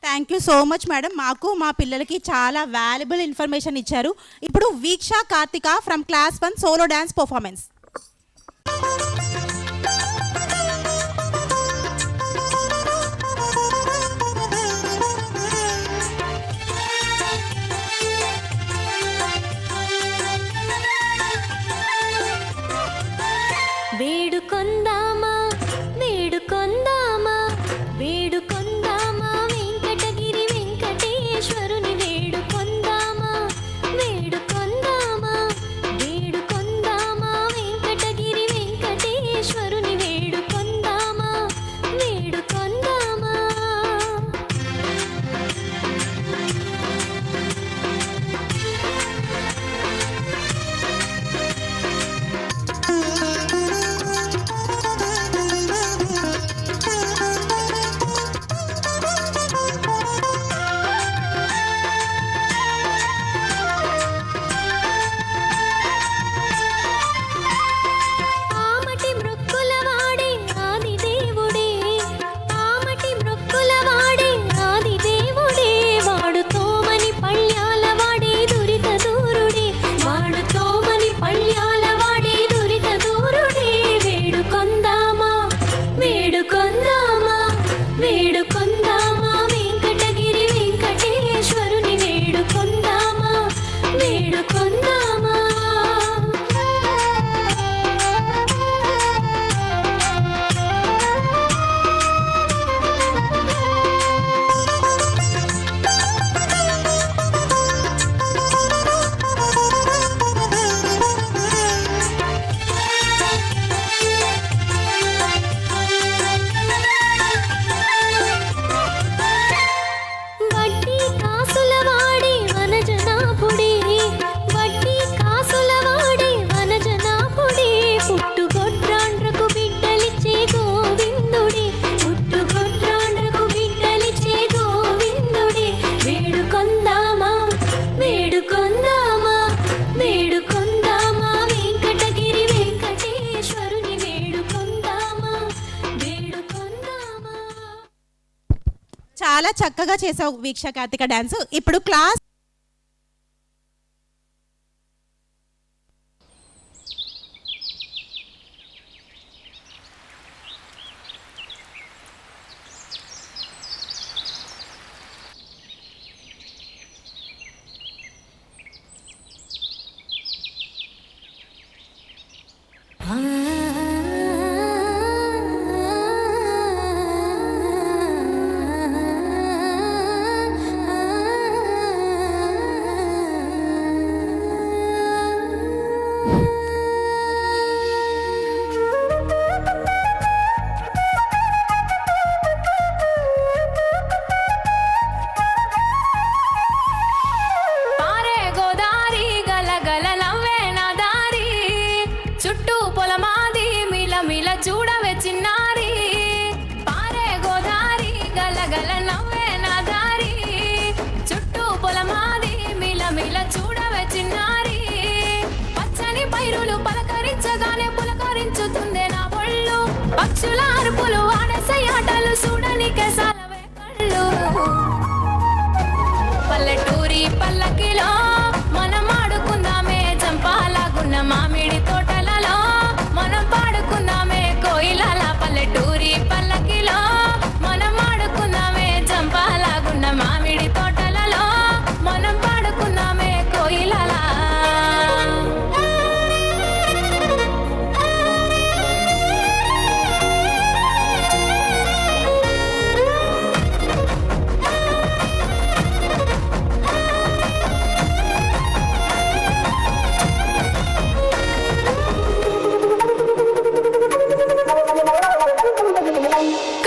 Thank you so much madam. మాకు మా పిల్లలకి చాలా వాల్యుబుల్ ఇన్ఫర్మేషన్ ఇచ్చారు. ఇప్పుడు Veeksha Karthika from class 1 solo dance performance. వేడుకొందామా వేడుకొందామా వేడుకొందామా వెంకటగిరి వెంకటేశ్వరుని వేడుకొందామా వేడుకొందామా వేడుకొందామా వేడుకొందామా వెంకటగిరి వెంకటేశ్వరుని వేడుకొందామా వేడుకొందామా వడ్డీ కాసుల వాడి వనజనాభుడి వడ్డీ కాసుల వాడి వనజనాభుడి పుట్టుగొడ్రాండ్రకు బిడ్డలిచ్చే గోవిందుడి పుట్టుగొడ్రాండ్రకు బిడ్డలిచ్చే గోవిందుడి వేడుకొందామా వేడుకొందామా వేడుకొందామా వెంకటగిరి వెంకటేశ్వరుని వేడుకొందామా వేడుకొందామా. చాలా చక్కగా చేసావు వీక్ష కార్తిక డాన్స్. ఇప్పుడు క్లాస్ పారే గోదారి గలగల నవ్వే నా దారి చుట్టూ పొలమాది మిలమిల చూడవే చిన్నారి పారే గోదారి గలగల నవ్వే నా దారి చుట్టూ పొలమాది మిలమిల చూడవే చిన్నారి పచ్చని పైరులు పలకరించగానే పులకరించుతుందే నా ఒళ్ళు పక్షుల అరుపులు ఆడసై ఆటలు చూడనికే సాలవే కళ్ళు పల్లెటూరి పల్లకిలో మనం ఆడుకుందామే చంపాలాగున్న మామిడి తోటలలో మనం పాడుకుందామే కోయిలల పల్లెటూరి పల్లకిలో మనం ఆడుకుందామే చంపాలాగున్న మామిడి తోటలలో మనం పాడుకుందామే కోయిలల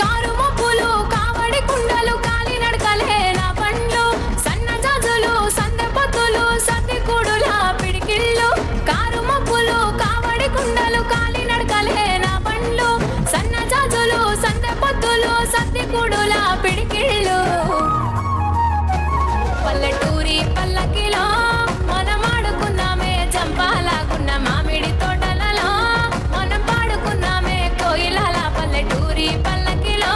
కారు మబ్బులు కావడి కుండలు కాలి నడకలే నా పండ్లు సన్నజాజులు సందె పొత్తులు సద్ది కూడుల పిడికిళ్ళు కారు మబ్బులు కావడి కుండలు కాలి నడకలే నా పండ్లు సన్నజాజులు సందె పొత్తులు సద్ది కూడుల పిడికిళ్ళు పల్లెటూరి పల్లకిలో మనం ఆడుకుందామే చంపాలాగున్న మామిడి తోటలలో మనం పాడుకుందామే కోయిలల పల్లెటూరి పల్లకిలో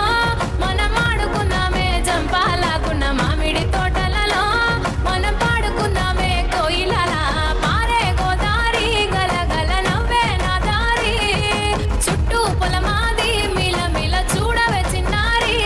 మనం ఆడుకుందామే చంపాలాగున్న మామిడి తోటలలో మనం పాడుకుందామే కోయిలల పారే గోదారి గలగల నవ్వే నా దారి చుట్టూ పొలమాది మిలమిల చూడవే చిన్నారి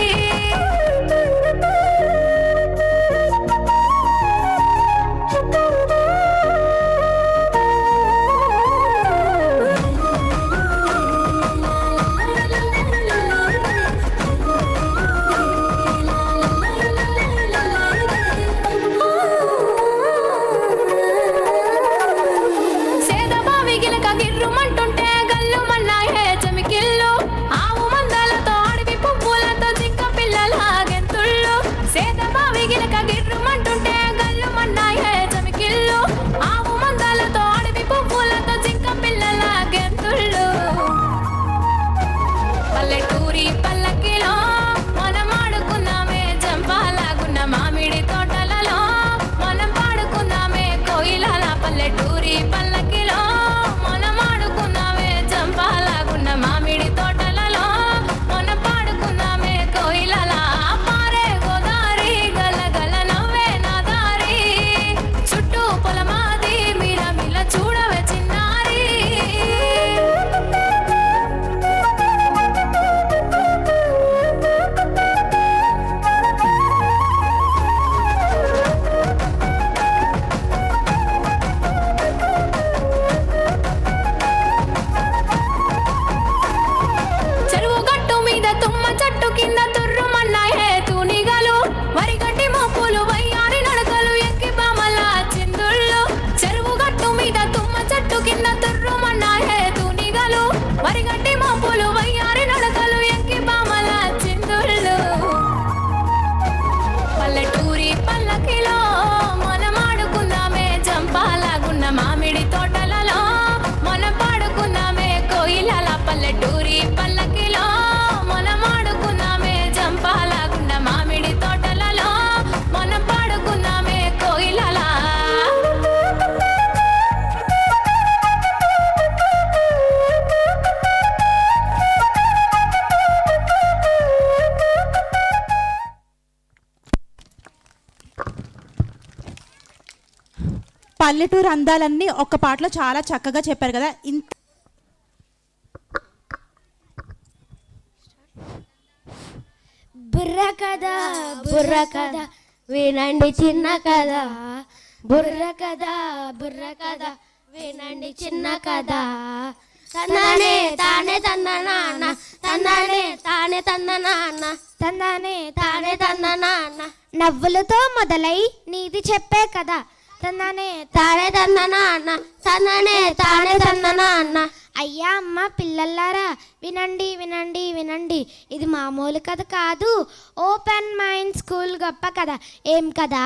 సేదబావి గిలక గిర్రుమంటుంటే గల్లుమన్నాయే చెమికిళ్ళు ఆవు మందలతో అడవి పువ్వులతో జింక పిల్లల గెంతుళ్ళు సేదబావి గిలక గిర్రుమంటుంటే గల్లుమన్నాయే చెమికిళ్ళు ఆవు మందలతో అడవి పువ్వులతో జింక పిల్లల గెంతుళ్ళు పల్లెటూరి పల్లకిలో మనం ఆడుకుందామే చంపాలాగున్న మామిడి తోటలలో మనం పాడుకుందామే కోయిలల పల్లెటూరి పల్లకిలో మనం ఆడుకుందామే చంపాలాగున్న మామిడి తోటలలో మనం పాడుకుందామే కోయిలల పారే గోదారి గలగల నవ్వే పల్లెటూరు అందాలన్నీ ఒక్క పాటలో చాలా చక్కగా చెప్పారు కదా. బుర్ర కథ బుర్ర కథ వినండి చిన్న కథ, బుర్ర కథ బుర్ర కథ వినండి చిన్న కథ. తన్నానే తానే తన్ననాన్న, తన్నానే తానే తన్ననాన్న, తన్నానే తానే తన్ననాన్న. నవ్వులతో మొదలై నీతి చెప్పే కదా. తన్నానే తానే తన్ననాన్న, తన్నానే తానే తన్ననాన్న. అయ్యా అమ్మ పిల్లల్లారా వినండి వినండి వినండి, ఇది మామూలు కథ కాదు, ఓపెన్ మైండ్ స్కూల్ గొప్ప కథ. ఏం కదా?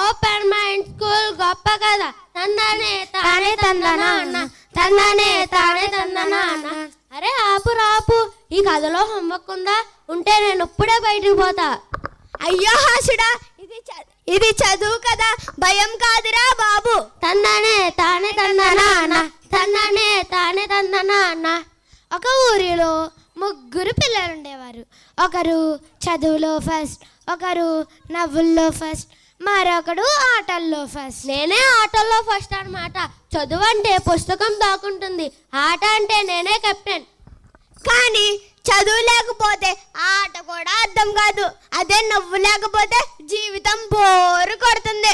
ఓపెన్ మైండ్ స్కూల్ గొప్ప కథ. తన్నానే తానే తన్ననాన్న, తన్నానే తానే తన్ననాన్న. అరే ఆపు రాపు, ఈ కథలో హోంవర్క్ ఉందా? ఉంటే నేను ఇప్పుడే బయటికి పోతా. అయ్యో హాసుడా, ఇది చదువు కదా, భయం కాదురా బాబు. తన్నానే తానే తన్ననాన్న, తన్నానే తానే తన్ననాన్న. ఒక ఊరిలో ముగ్గురు పిల్లలు ఉండేవారు. ఒకరు చదువులో ఫస్ట్, ఒకరు నవ్వుల్లో ఫస్ట్, మరొకడు ఆటల్లో ఫస్ట్. నేనే ఆటల్లో ఫస్ట్ అన్నమాట. చదువు అంటే పుస్తకం దాకుంటుంది, ఆట అంటే నేనే కెప్టెన్. కానీ చదువు లేకపోతే ఆట కూడా అర్థం కాదు, అదే నవ్వు లేకపోతే జీవితం బోరు కొడుతుంది.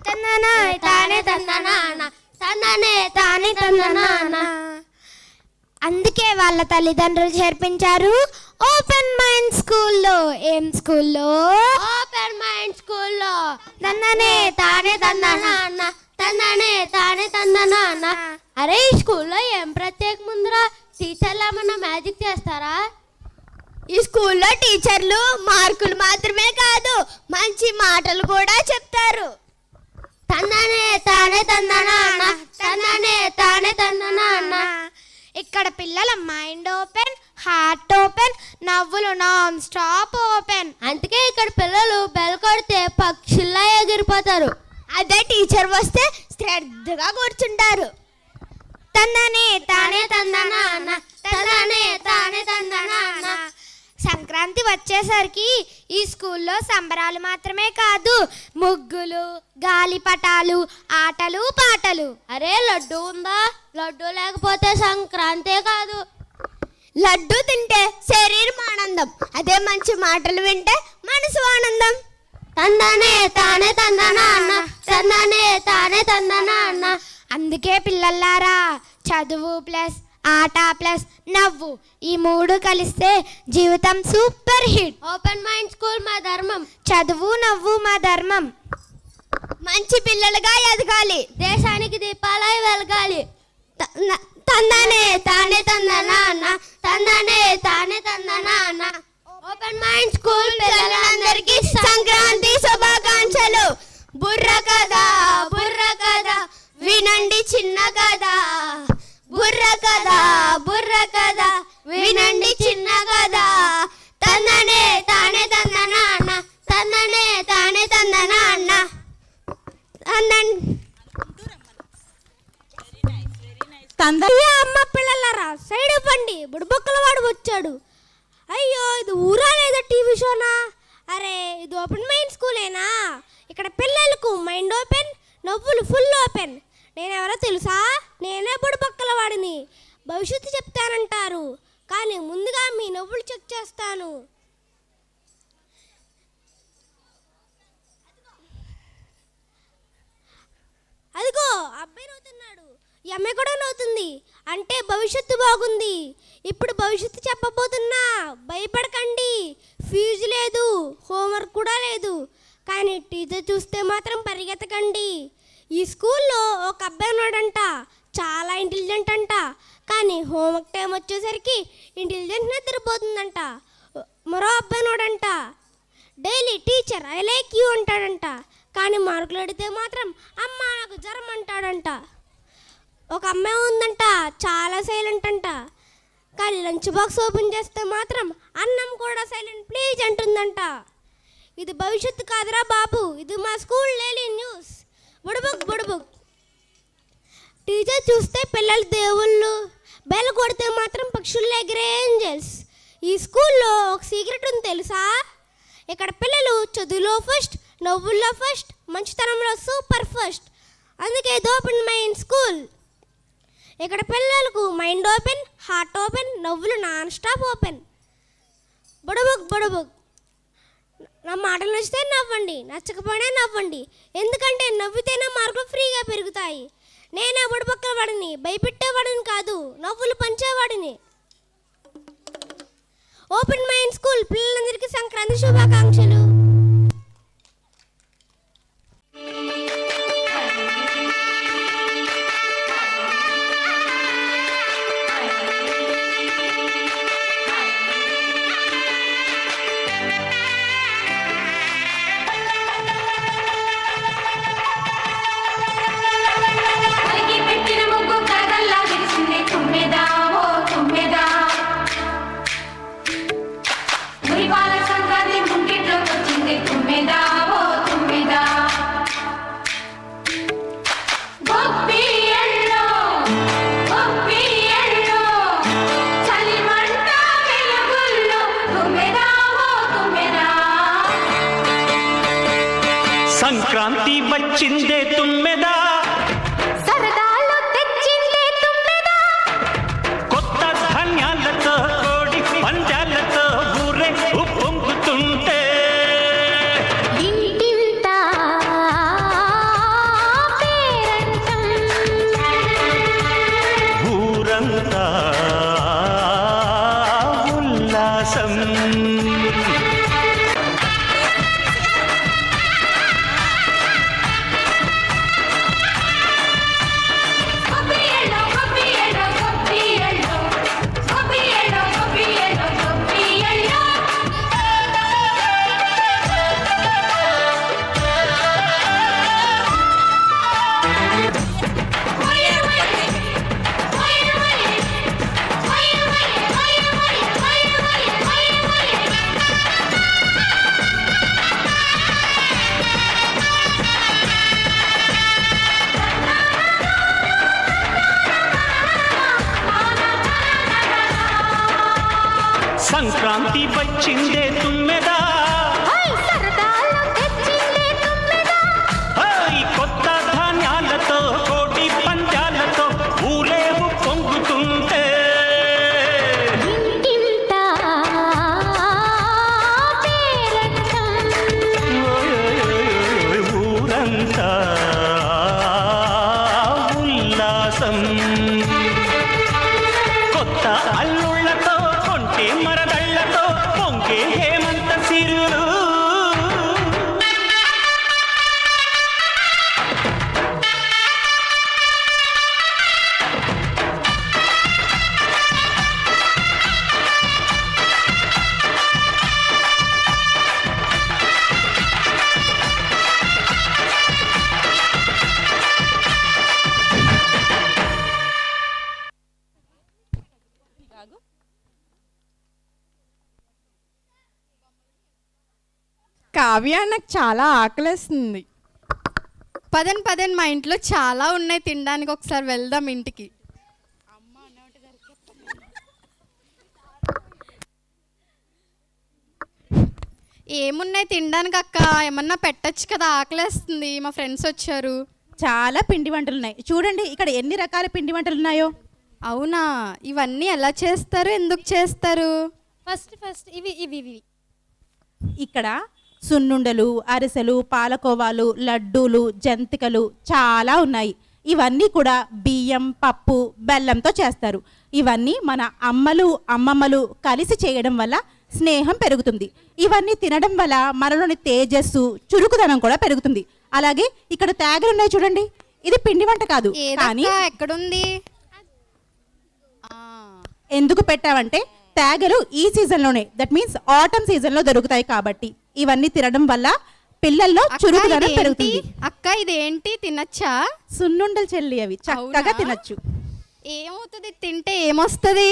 తన్నానా తానే తన్ననాన్న, తన్నానే తానే తన్ననాన్న. అందుకే వాళ్ళ తల్లిదండ్రులు చేర్పించారు ఓపెన్ మైండ్ స్కూల్లో. ఏం స్కూల్లో? ఓపెన్ మైండ్ స్కూల్లో. తన్ననే తానే తన్ననాన్న, తన్నానే తానే తన్ననాన్న. అరే ఈ స్కూల్లో ఏం ప్రత్యేకం ఉందిరా? టీచర్లు ఏమన్నా మ్యాజిక్ చేస్తారా? ఈ స్కూల్లో టీచర్లు మార్కులు మాత్రమే కాదు, మంచి మాటలు కూడా చెప్తారు. తన్నానే తానే తన్ననాన్న, తన్నానే తానే తన్ననాన్న. ఇక్కడ పిల్లల మైండ్ ఓపెన్, హార్ట్ ఓపెన్, నవ్వులు నాన్ స్టాప్ ఓపెన్. అందుకే ఇక్కడ పిల్లలు బెల్ కొడితే పక్షుల్లా ఎగిరిపోతారు. అదే టీచర్ వస్తే శ్రద్ధగా కూర్చుంటారు. తన్ననే తానే తన్ననాన్న, తన్నానే తానే తన్ననాన్న. సంక్రాంతి వచ్చేసరికి ఈ స్కూల్లో సంబరాలు మాత్రమే కాదు, ముగ్గులు, గాలిపటాలు, ఆటలు పాటలు. అరే లడ్డు ఉందా? లడ్డు లేకపోతే సంక్రాంతే కాదు. లడ్డు తింటే శరీరం ఆనందం, అదే మంచి మాటలు వింటే మనసు ఆనందం. తన్నానే తానే తన్ననాన్న, తన్నానే తానే తన్ననాన్న. అందుకే పిల్లల్లారా చదువు ప్లస్ ఆట ప్లస్ నవ్వు, ఈ మూడు కలిస్తే జీవితం super hit. Open mind school మా ధర్మం, చదువు నవ్వు మా ధర్మం. మంచి పిల్లలుగా ఎదగాలి, దేశానికి దీపాలై వెలగాలి. తన్నానే తానే తన్ననాన్న, తన్నానే తానే తన్ననాన్న. ఓపెన్ మైండ్ స్కూల్ పిల్లలందరికీ సంక్రాంతి శుభాకాంక్షలు. బుర్ర కథ బుర్ర కథ వినండి చిన్న కథ, బుర్ర కథ బుర్ర కథ వినండి చిన్న కథ. తన్ననే తానే తన్ననాన్న, తన్ననే తానే తన్ననాన్న. అమ్మ పిల్లలారా సైడ్ ఇవ్వండి, బుడబొక్కల వాడు వచ్చాడు. అయ్యో ఇది ఊరా లేదా టీవీ షోనా? అరే ఇది ఓపెన్ మైండ్ స్కూలేనా? ఇక్కడ పిల్లలకు మైండ్ ఓపెన్, నవ్వులు ఫుల్ ఓపెన్. నేనెవరో తెలుసా? నేనే బుడబొక్కల వాడిని. భవిష్యత్తు చెప్తానంటారు, కానీ ముందుగా మీ నవ్వులు చెక్ చేస్తాను. అదిగో అబ్బాయి నవ్వుతున్నాడు, ఈ అమ్మాయి కూడా నవ్వుతుంది, అంటే భవిష్యత్తు బాగుంది. ఇప్పుడు భవిష్యత్తు చెప్పబోతున్నా, భయపడకండి. ఫీజు లేదు, హోంవర్క్ కూడా లేదు, కానీ టీచర్ చూస్తే మాత్రం పరిగెత్తకండి. ఈ స్కూల్లో ఒక అబ్బాయి ఉన్నాడంట, చాలా ఇంటెలిజెంట్ అంట, కానీ హోంవర్క్ టైం వచ్చేసరికి ఇంటెలిజెంట్ నిద్రపోతుందంట. మరో అబ్బాయి ఉన్నాడంట, daily teacher I like you అంటాడంట, కానీ మార్కులు అడిగితే మాత్రం అమ్మ నాకు జ్వరం అంటాడంట. ఒక అమ్మాయి ఉందంట, చాలా సైలెంట్ అంట, కానీ లంచ్ బాక్స్ ఓపెన్ చేస్తే మాత్రం అన్నం కూడా సైలెంట్ ప్లీజ్ అంటుందంట. ఇది భవిష్యత్తు కాదురా బాబు, ఇది మా స్కూల్ డైలీ న్యూస్. బుడబుక్ బుడబుక్. టీచర్ చూస్తే పిల్లలు దేవుళ్ళు, బెల్ కొడితే మాత్రం పక్షుల్లో ఎగిరే ఏంజల్స్. ఈ స్కూల్లో ఒక సీక్రెట్ ఉంది తెలుసా? ఇక్కడ పిల్లలు చదువులో ఫస్ట్, నవ్వుల్లో ఫస్ట్, మంచితనంలో సూపర్ ఫస్ట్. అందుకే ఇది ఓపెన్ మైండ్ స్కూల్. ఇక్కడ పిల్లలకు మైండ్ ఓపెన్, హార్ట్ ఓపెన్, నవ్వులు నాన్ స్టాప్ ఓపెన్. బుడబుక్ బుడబుక్. నా మాటలు నచ్చితే నవ్వండి, నచ్చకపోయినా నవ్వండి. ఎందుకంటే నవ్వితేనే మార్కులు ఫ్రీగా పెరుగుతాయి. నేనే బుడబుక్కల వాడిని, భయపెట్టేవాడిని కాదు, నవ్వులు పంచేవాడిని. ఓపెన్ మైండ్ స్కూల్ పిల్లలందరికీ సంక్రాంతి శుభాకాంక్షలు. సంక్రాంతి వచ్చిందే తుమ్మెదా, సరదాలు తెచ్చిందే తుమ్మెదా, కొత్త ధాన్యాలతో కోడి పందాలతో ఊరే ఉప్పొంగుతుంటే ఇంటింతా పేరంటం, ఊరంతా ఉల్లాసం. సంక్రాంతి వచ్చిందే తుమ్మెదా, సరదాలు తెచ్చిందే తుమ్మెదా, కొత్త ధాన్యాలతో కోటి పందాలతో ఊరేగు పొంగుతుంటే ఇంటింతా పేరంటం, ఊరంతా ఉల్లాసం. కొత్త అల్లుళ్ళతో కొంటే మరదళ్ళతో పొంగే హేమంత సిరులు. కావ్య, నాకు చాలా ఆకలేస్తుంది. పదండి మా ఇంట్లో చాలా ఉన్నాయి తినడానికి, ఒకసారి వెళ్దాం ఇంటికి. ఏమున్నాయి తినడానికి అక్క? ఏమన్నా పెట్టచ్చు కదా, ఆకలేస్తుంది. మా ఫ్రెండ్స్ వచ్చారు. చాలా పిండి వంటలు ఉన్నాయి. చూడండి ఇక్కడ ఎన్ని రకాల పిండి వంటలు ఉన్నాయో. అవునా? ఇవన్నీ ఎలా చేస్తారు, ఎందుకు చేస్తారు? ఫస్ట్ ఇవి ఇవి ఇవి ఇక్కడ సున్నుండలు, అరిసెలు, పాలకోవాలు, లడ్డూలు, జంతికలు చాలా ఉన్నాయి. ఇవన్నీ కూడా బియ్యం, పప్పు, బెల్లంతో చేస్తారు. ఇవన్నీ మన అమ్మలు, అమ్మమ్మలు కలిసి చేయడం వల్ల స్నేహం పెరుగుతుంది. ఇవన్నీ తినడం వల్ల మనలోని తేజస్సు, చురుకుదనం కూడా పెరుగుతుంది. అలాగే ఇక్కడ తేగలు ఉన్నాయి చూడండి. ఇది పిండి వంట కాదు, కానీ ఎక్కడుంది? ఎందుకు పెట్టావంటే తేగలు ఈ సీజన్లోనే, దట్ మీన్స్ ఆటమ్ సీజన్లో దొరుకుతాయి కాబట్టి ఇవన్నీ తినడం వల్ల పిల్లల్లో చురుకుదనం పెరుగుతుంది. అక్క ఇదేంటి, తినచ్చా? సున్నుండలు చెల్లి, అవి చక్కగా తినచ్చు. ఏమవుతుంది తింటే, ఏమొస్తుంది?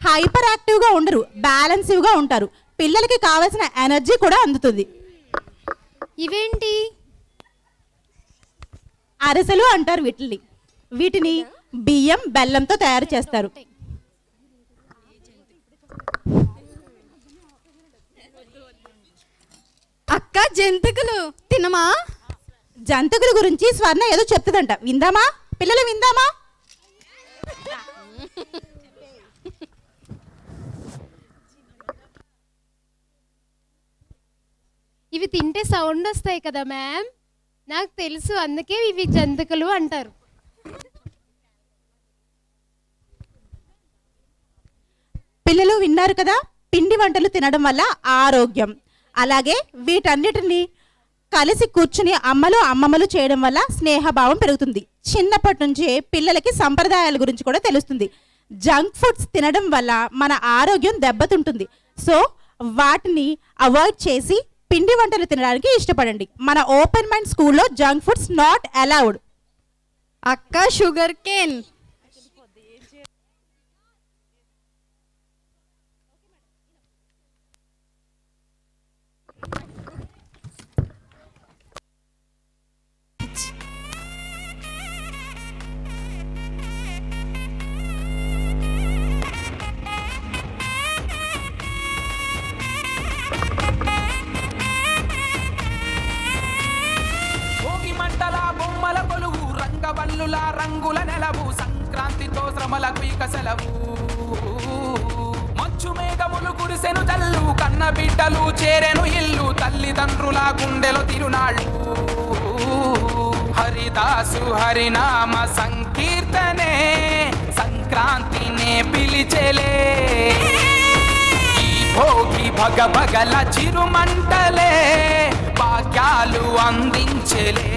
హైపర్ యాక్టివ్గా ఉండరు, బ్యాలెన్సివ్గా ఉంటారు. పిల్లలకి కావాల్సిన ఎనర్జీ కూడా అందుతుంది. ఇవేంటి? అరిసెలు అంటారు వీటిని. వీటిని బియ్యం, బెల్లంతో తయారు చేస్తారు. అక్క జంతికలు తినమా? జంతువుల గురించి స్వర్ణ ఏదో చెప్తుందంట, విందామా పిల్లలు, విందామా? ఇవి తింటే సౌండ్ వస్తాయి కదా మ్యామ్, నాకు తెలుసు, అందుకే ఇవి జంతువులు అంటారు. పిల్లలు విన్నారు కదా, పిండి వంటలు తినడం వల్ల ఆరోగ్యం, అలాగే వీటన్నిటిని కలిసి కూర్చుని అమ్మలు అమ్మమ్మలు చేయడం వల్ల స్నేహభావం పెరుగుతుంది. చిన్నప్పటి నుంచే పిల్లలకి సంప్రదాయాల గురించి కూడా తెలుస్తుంది. జంక్ ఫుడ్స్ తినడం వల్ల మన ఆరోగ్యం దెబ్బతింటుంది. సో వాటిని అవాయిడ్ చేసి పిండి వంటలు తినడానికి ఇష్టపడండి. మన ఓపెన్ మైండ్ స్కూల్లో జంక్ ఫుడ్స్ నాట్ అలౌడ్. అక్క షుగర్ కేన్. వల్లుల రంగుల నెలవు సంక్రాంతితో శ్రమలకు ఇక సెలవు. మంచు మేఘములు కురిసెను జల్లు కన్న బిడ్డలు చేరెను ఇల్లు తల్లిదండ్రుల గుండెలో తిరునాళ్ళు. హరిదాసు హరినామ సంకీర్తనే సంక్రాంతినే పిలిచెలే. ఈ భోగి భగభగల చిరుమంటలే భాగ్యాలు అందించెలే.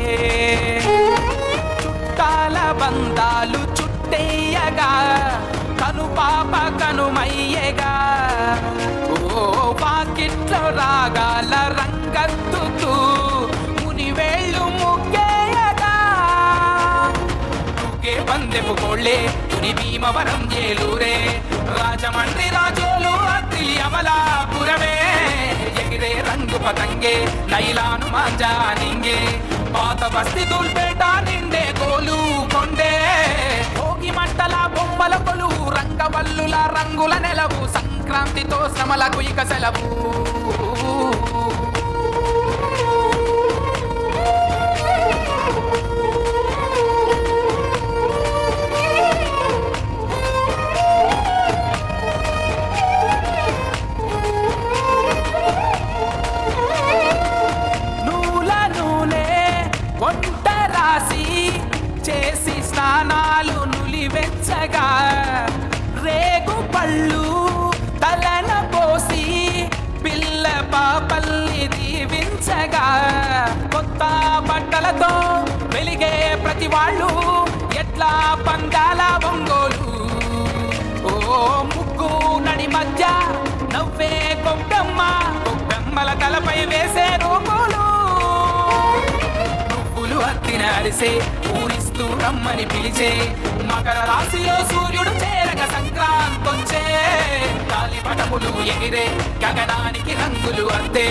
చుట్టాల బంధాలు చుట్టేయగా కనుపాప కనుమయ్యగా ఓ పాకిట్లో రాగాల రంగత్తుతూ మునివేళ్ళు ముగ్గేయగా. తుకే పందెపు కోళ్ళే తుని భీమవరం ఏలూరే రాజమండ్రి రాజోలు అత్తిలి అమలాపురమే. ఎగిరే రంగు పతంగే నైలాను మాంజా నింగే పాత బస్తి దూల్పేట నిండే గోలు కొండే. భోగి మంటల బొమ్మల కొలువు రంగవల్లుల రంగుల నెలవు సంక్రాంతితో శ్రమలకు ఇక సెలవు. వంట రాసి చేసి స్నానాలు నులివెచ్చగా రేగు పళ్ళు తలన పోసి పిల్ల పాపల్ని దీవించగా. కొత్త బట్టలతో వెలిగే ప్రతి వాళ్ళు ఎట్లా పందాల ఒంగోలు. ఓ ముగ్గు నడి మధ్య నవ్వే గొబ్బెమ్మ గొబ్బెమ్మల తలపై వేసే రూపులు. అత్తిన అరిసే ఊరిస్తూ రమ్మని పిలిచే మకర రాశిలో సూర్యుడు చేరగ సంక్రాంతొచ్చే. గాలిపటములు ఎగిరే గగనానికి రంగులు అద్దే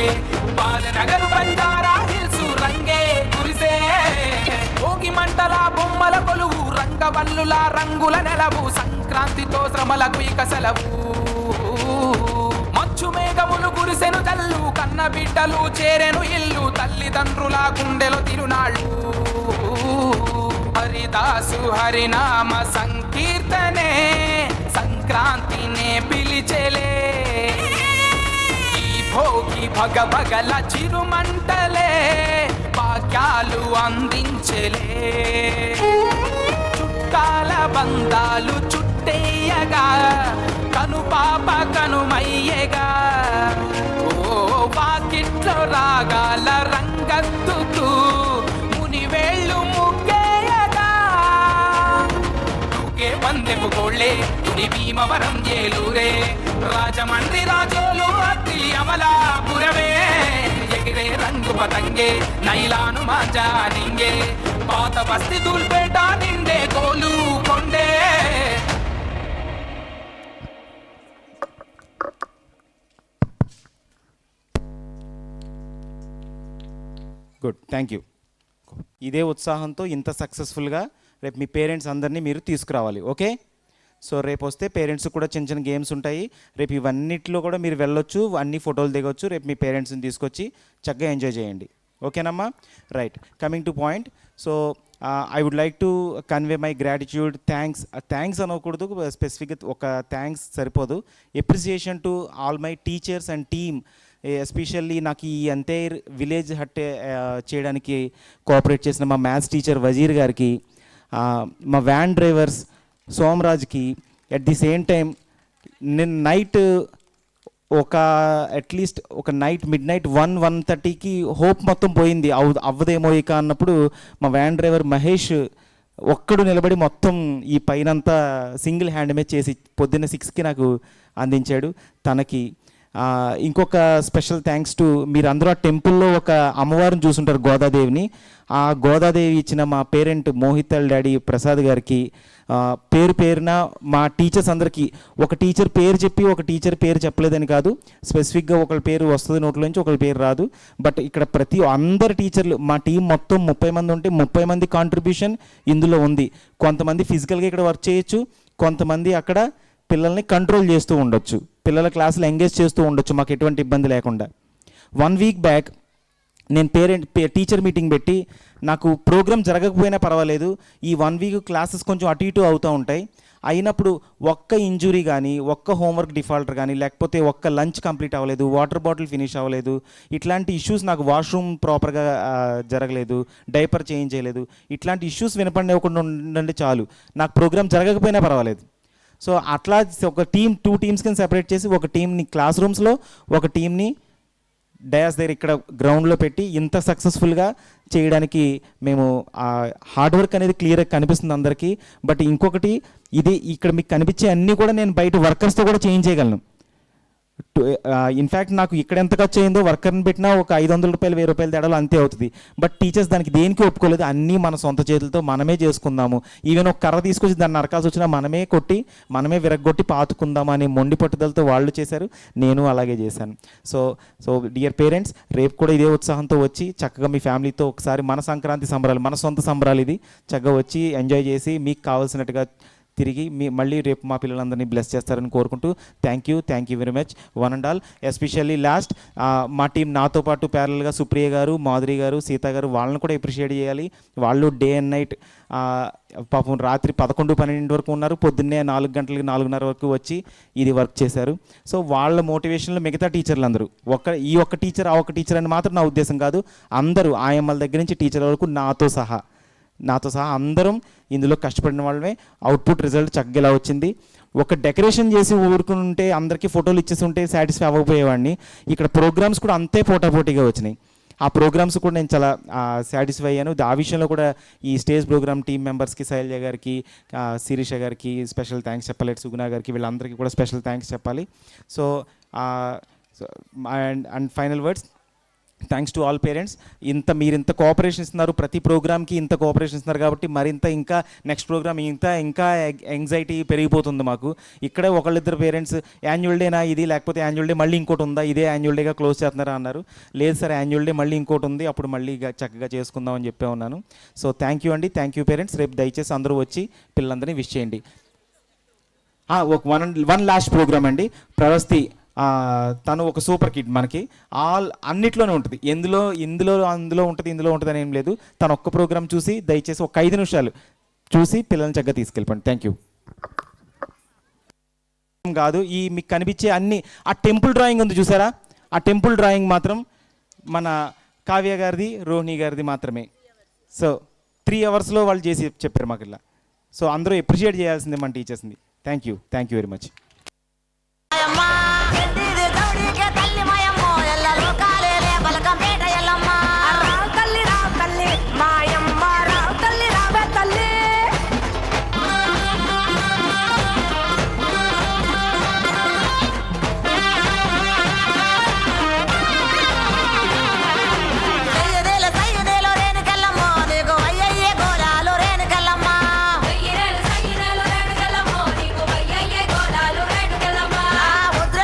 బాలనగరు బంజారా హిల్స్ రంగే కురిసే. భోగి మంటల బొమ్మల కొలువు రంగవల్లుల రంగుల నెలవు సంక్రాంతితో శ్రమలకు ఇక సెలవు. మంచు మేఘములు కురిసెను జల్లు కన్న బిడ్డలు చేరెను ఇల్లు తల్లిదండ్రుల గుండెలో తిరునాళ్ళు. హరిదాసు హరినామ సంకీర్తనే సంక్రాంతినే పిలిచెలే. ఈ భోగి భగభగల చిరుమంటలే భాగ్యాలు అందించెలే. చుట్టాల బంధాలు చుట్టేయగా కనుపాప కనుమయ్యగా ఓ వాకిట్లో రాగాల రంగత్తుతూ మునివేళ్ళు ముగ్గేయగా. తుకే పందెపు కోళ్ళే తుని భీమవరం ఏలూరే రాజమండ్రి రాజోలు అత్తిలి అమలాపురమే. ఎగిరే రంగు పతంగే నైలాను మాంజా నింగే పాత బస్తి దూల్పేట నిండే గోలు కొండే. Good, thank you. ఇదే ఉత్సాహంతో ఇంత సక్సెస్ఫుల్గా రేపు మీ పేరెంట్స్ అందరినీ మీరు తీసుకురావాలి. ఓకే, సో రేపు వస్తే పేరెంట్స్ కూడా చిన్న చిన్న గేమ్స్ ఉంటాయి. రేపు ఇవన్నిట్లో కూడా మీరు వెళ్ళొచ్చు, అన్ని ఫోటోలు దిగొచ్చు. రేపు మీ పేరెంట్స్ని తీసుకొచ్చి చక్కగా ఎంజాయ్ చేయండి. ఓకేనమ్మా? Right, coming to point. So I would like to convey my gratitude, thanks అనకూడదు, స్పెసిఫిక్గా ఒక థ్యాంక్స్ సరిపోదు. Appreciation to all my teachers and team, especially నాకు ఈ ఎంటైర్ విలేజ్ హట్ చేయడానికి కోఆపరేట్ చేసిన మా మ్యాథ్స్ టీచర్ వజీర్ గారికి, మా వ్యాన్ డ్రైవర్స్ సోమరాజ్కి. ఎట్ ది సేమ్ టైం నేను నైట్ అట్లీస్ట్ ఒక మిడ్ నైట్ 1:30కి హోప్ మొత్తం పోయింది, అవ్వదేమో ఇక అన్నప్పుడు మా వ్యాన్ డ్రైవర్ మహేష్ ఒక్కడు నిలబడి మొత్తం ఈ పైనంతా సింగిల్ హ్యాండ్ మీద చేసి పొద్దున్న 6కి నాకు అందించాడు. తనకి ఇంకొక స్పెషల్ థ్యాంక్స్ టు మీరందరూ ఆ టెంపుల్లో ఒక అమ్మవారిని చూసుంటారు, గోదాదేవిని. ఆ గోదాదేవి ఇచ్చిన మా పేరెంట్ మోహిత్ డాడీ ప్రసాద్ గారికి, పేరున మా టీచర్స్ అందరికీ, ఒక టీచర్ పేరు చెప్పి ఒక టీచర్ పేరు చెప్పలేదని కాదు, స్పెసిఫిక్గా ఒకళ్ళ పేరు వస్తుంది నోట్లోంచి, ఒకళ్ళ పేరు రాదు. బట్ ఇక్కడ అందరు టీచర్లు, మా టీం మొత్తం 30 మంది ఉంటే 30 మంది కాంట్రిబ్యూషన్ ఇందులో ఉంది. కొంతమంది ఫిజికల్గా ఇక్కడ వర్క్ చేయొచ్చు, కొంతమంది అక్కడ పిల్లల్ని కంట్రోల్ చేస్తూ ఉండొచ్చు, పిల్లల క్లాసులు ఎంగేజ్ చేస్తూ ఉండొచ్చు, మాకు ఎటువంటి ఇబ్బంది లేకుండా. 1 వీక్ బ్యాక్ నేను టీచర్ మీటింగ్ పెట్టి, నాకు ప్రోగ్రామ్ జరగకపోయినా పర్వాలేదు, ఈ 1 వీక్ క్లాసెస్ కొంచెం అటు ఇటు అవుతూ ఉంటాయి, అయినప్పుడు ఒక్క ఇంజురీ కానీ, ఒక్క హోంవర్క్ డిఫాల్టర్ కానీ, లేకపోతే ఒక్క లంచ్ కంప్లీట్ అవ్వలేదు, వాటర్ బాటిల్ ఫినిష్ అవ్వలేదు, ఇట్లాంటి ఇష్యూస్, నాకు వాష్రూమ్ ప్రాపర్గా జరగలేదు, డైపర్ చేంజ్ చేయలేదు, ఇట్లాంటి ఇష్యూస్ వినపడకుండా ఉండండి చాలు, నాకు ప్రోగ్రామ్ జరగకపోయినా పర్వాలేదు. సో అట్లా ఒక 2 టీమ్స్ కింద సెపరేట్ చేసి, ఒక టీంని క్లాస్ రూమ్స్లో, ఒక టీంని డయాస్ దగ్గర ఇక్కడ గ్రౌండ్లో పెట్టి ఇంత సక్సెస్ఫుల్గా చేయడానికి మేము హార్డ్ వర్క్ అనేది క్లియర్గా కనిపిస్తుంది అందరికీ. బట్ ఇంకొకటి, ఇది ఇక్కడ మీకు కనిపించే అన్నీ కూడా నేను బయట వర్కర్స్తో కూడా చేయించగలను. ఇన్ఫ్యాక్ట్ నాకు ఇక్కడ ఎంత ఖర్చు అయిందో వర్కర్ని పెట్టినా ఒక 500 రూపాయలు 1000 రూపాయలు తేడాలో అంతే అవుతుంది. బట్ టీచర్స్ దానికి దేనికి ఒప్పుకోలేదు, అన్నీ మన సొంత చేతులతో మనమే చేసుకుందాము, ఈవెన్ ఒక కర్ర తీసుకొచ్చి దాన్ని నరకాల్సి వచ్చినా మనమే కొట్టి మనమే విరగొట్టి పాతుకుందాము అనే మొండి పట్టుదలతో వాళ్ళు చేశారు, నేను అలాగే చేశాను. సో డియర్ పేరెంట్స్, రేపు కూడా ఇదే ఉత్సాహంతో వచ్చి చక్కగా మీ ఫ్యామిలీతో ఒకసారి మన సంక్రాంతి సంబరాలు, మన సొంత సంబరాలు ఇది, చక్కగా వచ్చి ఎంజాయ్ చేసి మీకు కావాల్సినట్టుగా తిరిగి మళ్ళీ రేపు మా పిల్లలందరినీ బ్లెస్ చేస్తారని కోరుకుంటూ thank you very much one and all. Especially last మా టీం నాతో పాటు ప్యారల్గా సుప్రియ గారు, మాధురి గారు, సీత గారు, వాళ్ళని కూడా అప్రిషియేట్ చేయాలి. వాళ్ళు డే అండ్ నైట్ పాపం రాత్రి 11-12 వరకు ఉన్నారు, పొద్దున్నే 4 గంటలకి 4:30 వరకు వచ్చి ఇది వర్క్ చేశారు. సో వాళ్ళ మోటివేషన్లో మిగతా టీచర్లు అందరూ, ఈ ఒక్క టీచర్ ఆ ఒక్క టీచర్ అని మాత్రం నా ఉద్దేశం కాదు, అందరూ ఆయమ్మల దగ్గర నుంచి టీచర్ వరకు నాతో సహా అందరం ఇందులో కష్టపడిన వాళ్ళమే. అవుట్పుట్ రిజల్ట్ చక్కగా ఇలా వచ్చింది. ఒక డెకరేషన్ చేసి ఊరుకుని ఉంటే, అందరికీ ఫోటోలు ఇచ్చేసి ఉంటే సాటిస్ఫై అవ్వకపోయేవాడిని. ఇక్కడ ప్రోగ్రామ్స్ కూడా అంతే పోటాపోటీగా వచ్చినాయి. ఆ ప్రోగ్రామ్స్ కూడా నేను చాలా సాటిస్ఫై అయ్యాను. ఆ విషయంలో కూడా ఈ స్టేజ్ ప్రోగ్రామ్ టీమ్ మెంబర్స్కి, శైలజ గారికి, శిరీష గారికి స్పెషల్ థ్యాంక్స్ చెప్పాలి, సుగుణ గారికి, వీళ్ళందరికీ కూడా స్పెషల్ థ్యాంక్స్ చెప్పాలి. So and final words, thanks to all parents. మీరు ఇంత కోఆపరేషన్ ఇస్తున్నారు, ప్రతి ప్రోగ్రామ్కి ఇంత కోఆపరేషన్ ఇస్తున్నారు కాబట్టి మరింత ఇంకా నెక్స్ట్ ప్రోగ్రామ్ ఇంకా యాంగ్జైటీ పెరిగిపోతుంది మాకు. ఇక్కడే ఒకళ్ళిద్దరు పేరెంట్స్ యాన్యువల్ డేనా ఇది, లేకపోతే యాన్యువల్ డే మళ్ళీ ఇంకోటి ఉందా, ఇదే యాన్యువల్ డేగా క్లోజ్ చేస్తున్నారా అన్నారు. లేదు సార్, యాన్యువల్ డే మళ్ళీ ఇంకోటి ఉంది, అప్పుడు మళ్ళీ చక్కగా చేసుకుందాం అని చెప్పే ఉన్నాను. So thank you parents. రేపు దయచేసి అందరూ వచ్చి పిల్లలందరినీ విష్ చేయండి. వన్ లాస్ట్ ప్రోగ్రామ్ అండి, ప్రవస్తి తను ఒక సూపర్ కిడ్, మనకి అన్నిట్లోనే ఉంటుంది, అందులో ఉంటుంది అని ఏం లేదు. తను ఒక్క ప్రోగ్రామ్ చూసి దయచేసి ఒక 5 నిమిషాలు చూసి పిల్లల్ని చక్కగా తీసుకెళ్ళిపోండి. Thank you. కాదు, ఈ మీకు కనిపించే అన్ని, ఆ టెంపుల్ డ్రాయింగ్ ఉంది చూసారా, ఆ టెంపుల్ డ్రాయింగ్ మాత్రం మన కావ్య గారిది, రోహిణి గారిది మాత్రమే. సో 3 అవర్స్లో వాళ్ళు చేసి చెప్పారు మాకు ఇలా. సో అందరూ అప్రిషియేట్ చేయాల్సిందే మన టీచర్స్ని. Thank you very much. ముద్ర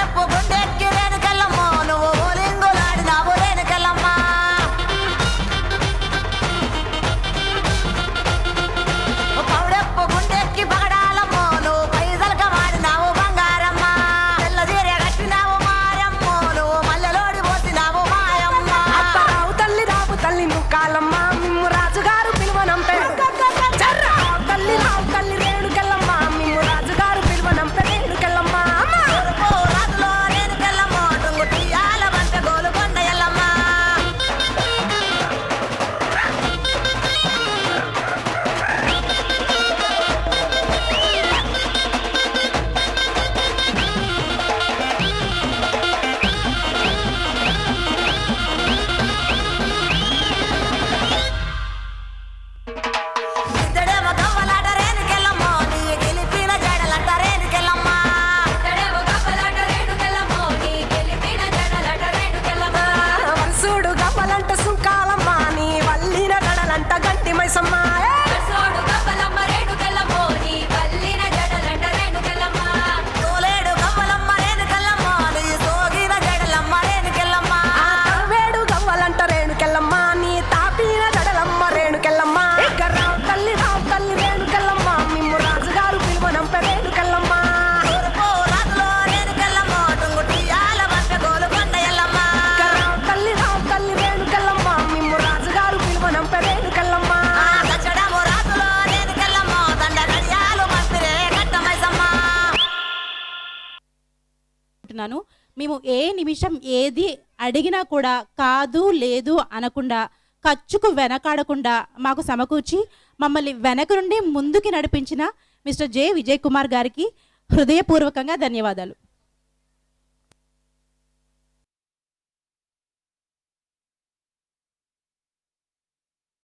చుక్కాలమ్మ మిమ్ము రాజుగారు పిలువనంపే తల్లి రావు తల్లి రేణుకెళ్ళమ్మ మిమ్ము రాజుగారు పిలువనంపే రేణుకెళ్ళమ్మ రాజులో రేణుకెళ్ళమ్మ టుంగు టీయాల వంట గోలు కొండ ఎల్లమ్మ ఇద్దడేమో గవ్వలాట రేణుకెళ్ళమ్మ నీ గెలిపిన జడలంట రేణుకెళ్ళమ్మ ఇద్దడేమో గవ్వలాట రేణుకెళ్ళమ్మ నీ గెలిపిన జడలంట రేణుకెళ్ళమ్మ వలసుడు గవ్వలంట సుంకాలమ్మ నీ వల్లిన గడలంట గంటి మైసమ్మ సోడు గవ్వలమ్మ రేణుకెళ్ళమ్మ నీ వల్లిన జడలంట రేణుకెళ్ళమ్మ తోలేడు గవ్వలమ్మ రేణుకెళ్ళమ్మ నీ సోగిన జడలమ్మ రేణుకెళ్ళమ్మ వేడు గవ్వలంట రేణుకెళ్ళమ్మ నీ తాపిన జడలమ్మ రేణుకెళ్ళమ్మ రావు తల్లి రేణుకెళ్ళమ్మ మిమ్ము రాజుగారు పిలువనంపే రేణుకెళ్ళమ్మ రాజులో రేణుకెళ్ళమ్మ టుంగు టీయాల వంట గోలు కొండ ఎల్లమ్మ రావు తల్లి రేణుకెళ్ళమ్మ మిమ్ము రాజుగారు పిలువనంపే రేణుకెళ్ళమ్మ కచ్చడము రాజులో రేణుకెళ్ళమ్మ దండ గడియాలు మంత్రే కట్టమైసమ్మ అంటున్నాను. మేము ఏ నిమిషం ఏది అడిగినా కూడా కాదు లేదు అనకుండా ఖర్చుకు వెనకాడకుండా మాకు సమకూర్చి మమ్మల్ని వెనక నుండి ముందుకి నడిపించిన మిస్టర్ జె విజయ్ కుమార్ గారికి హృదయపూర్వకంగా ధన్యవాదాలు.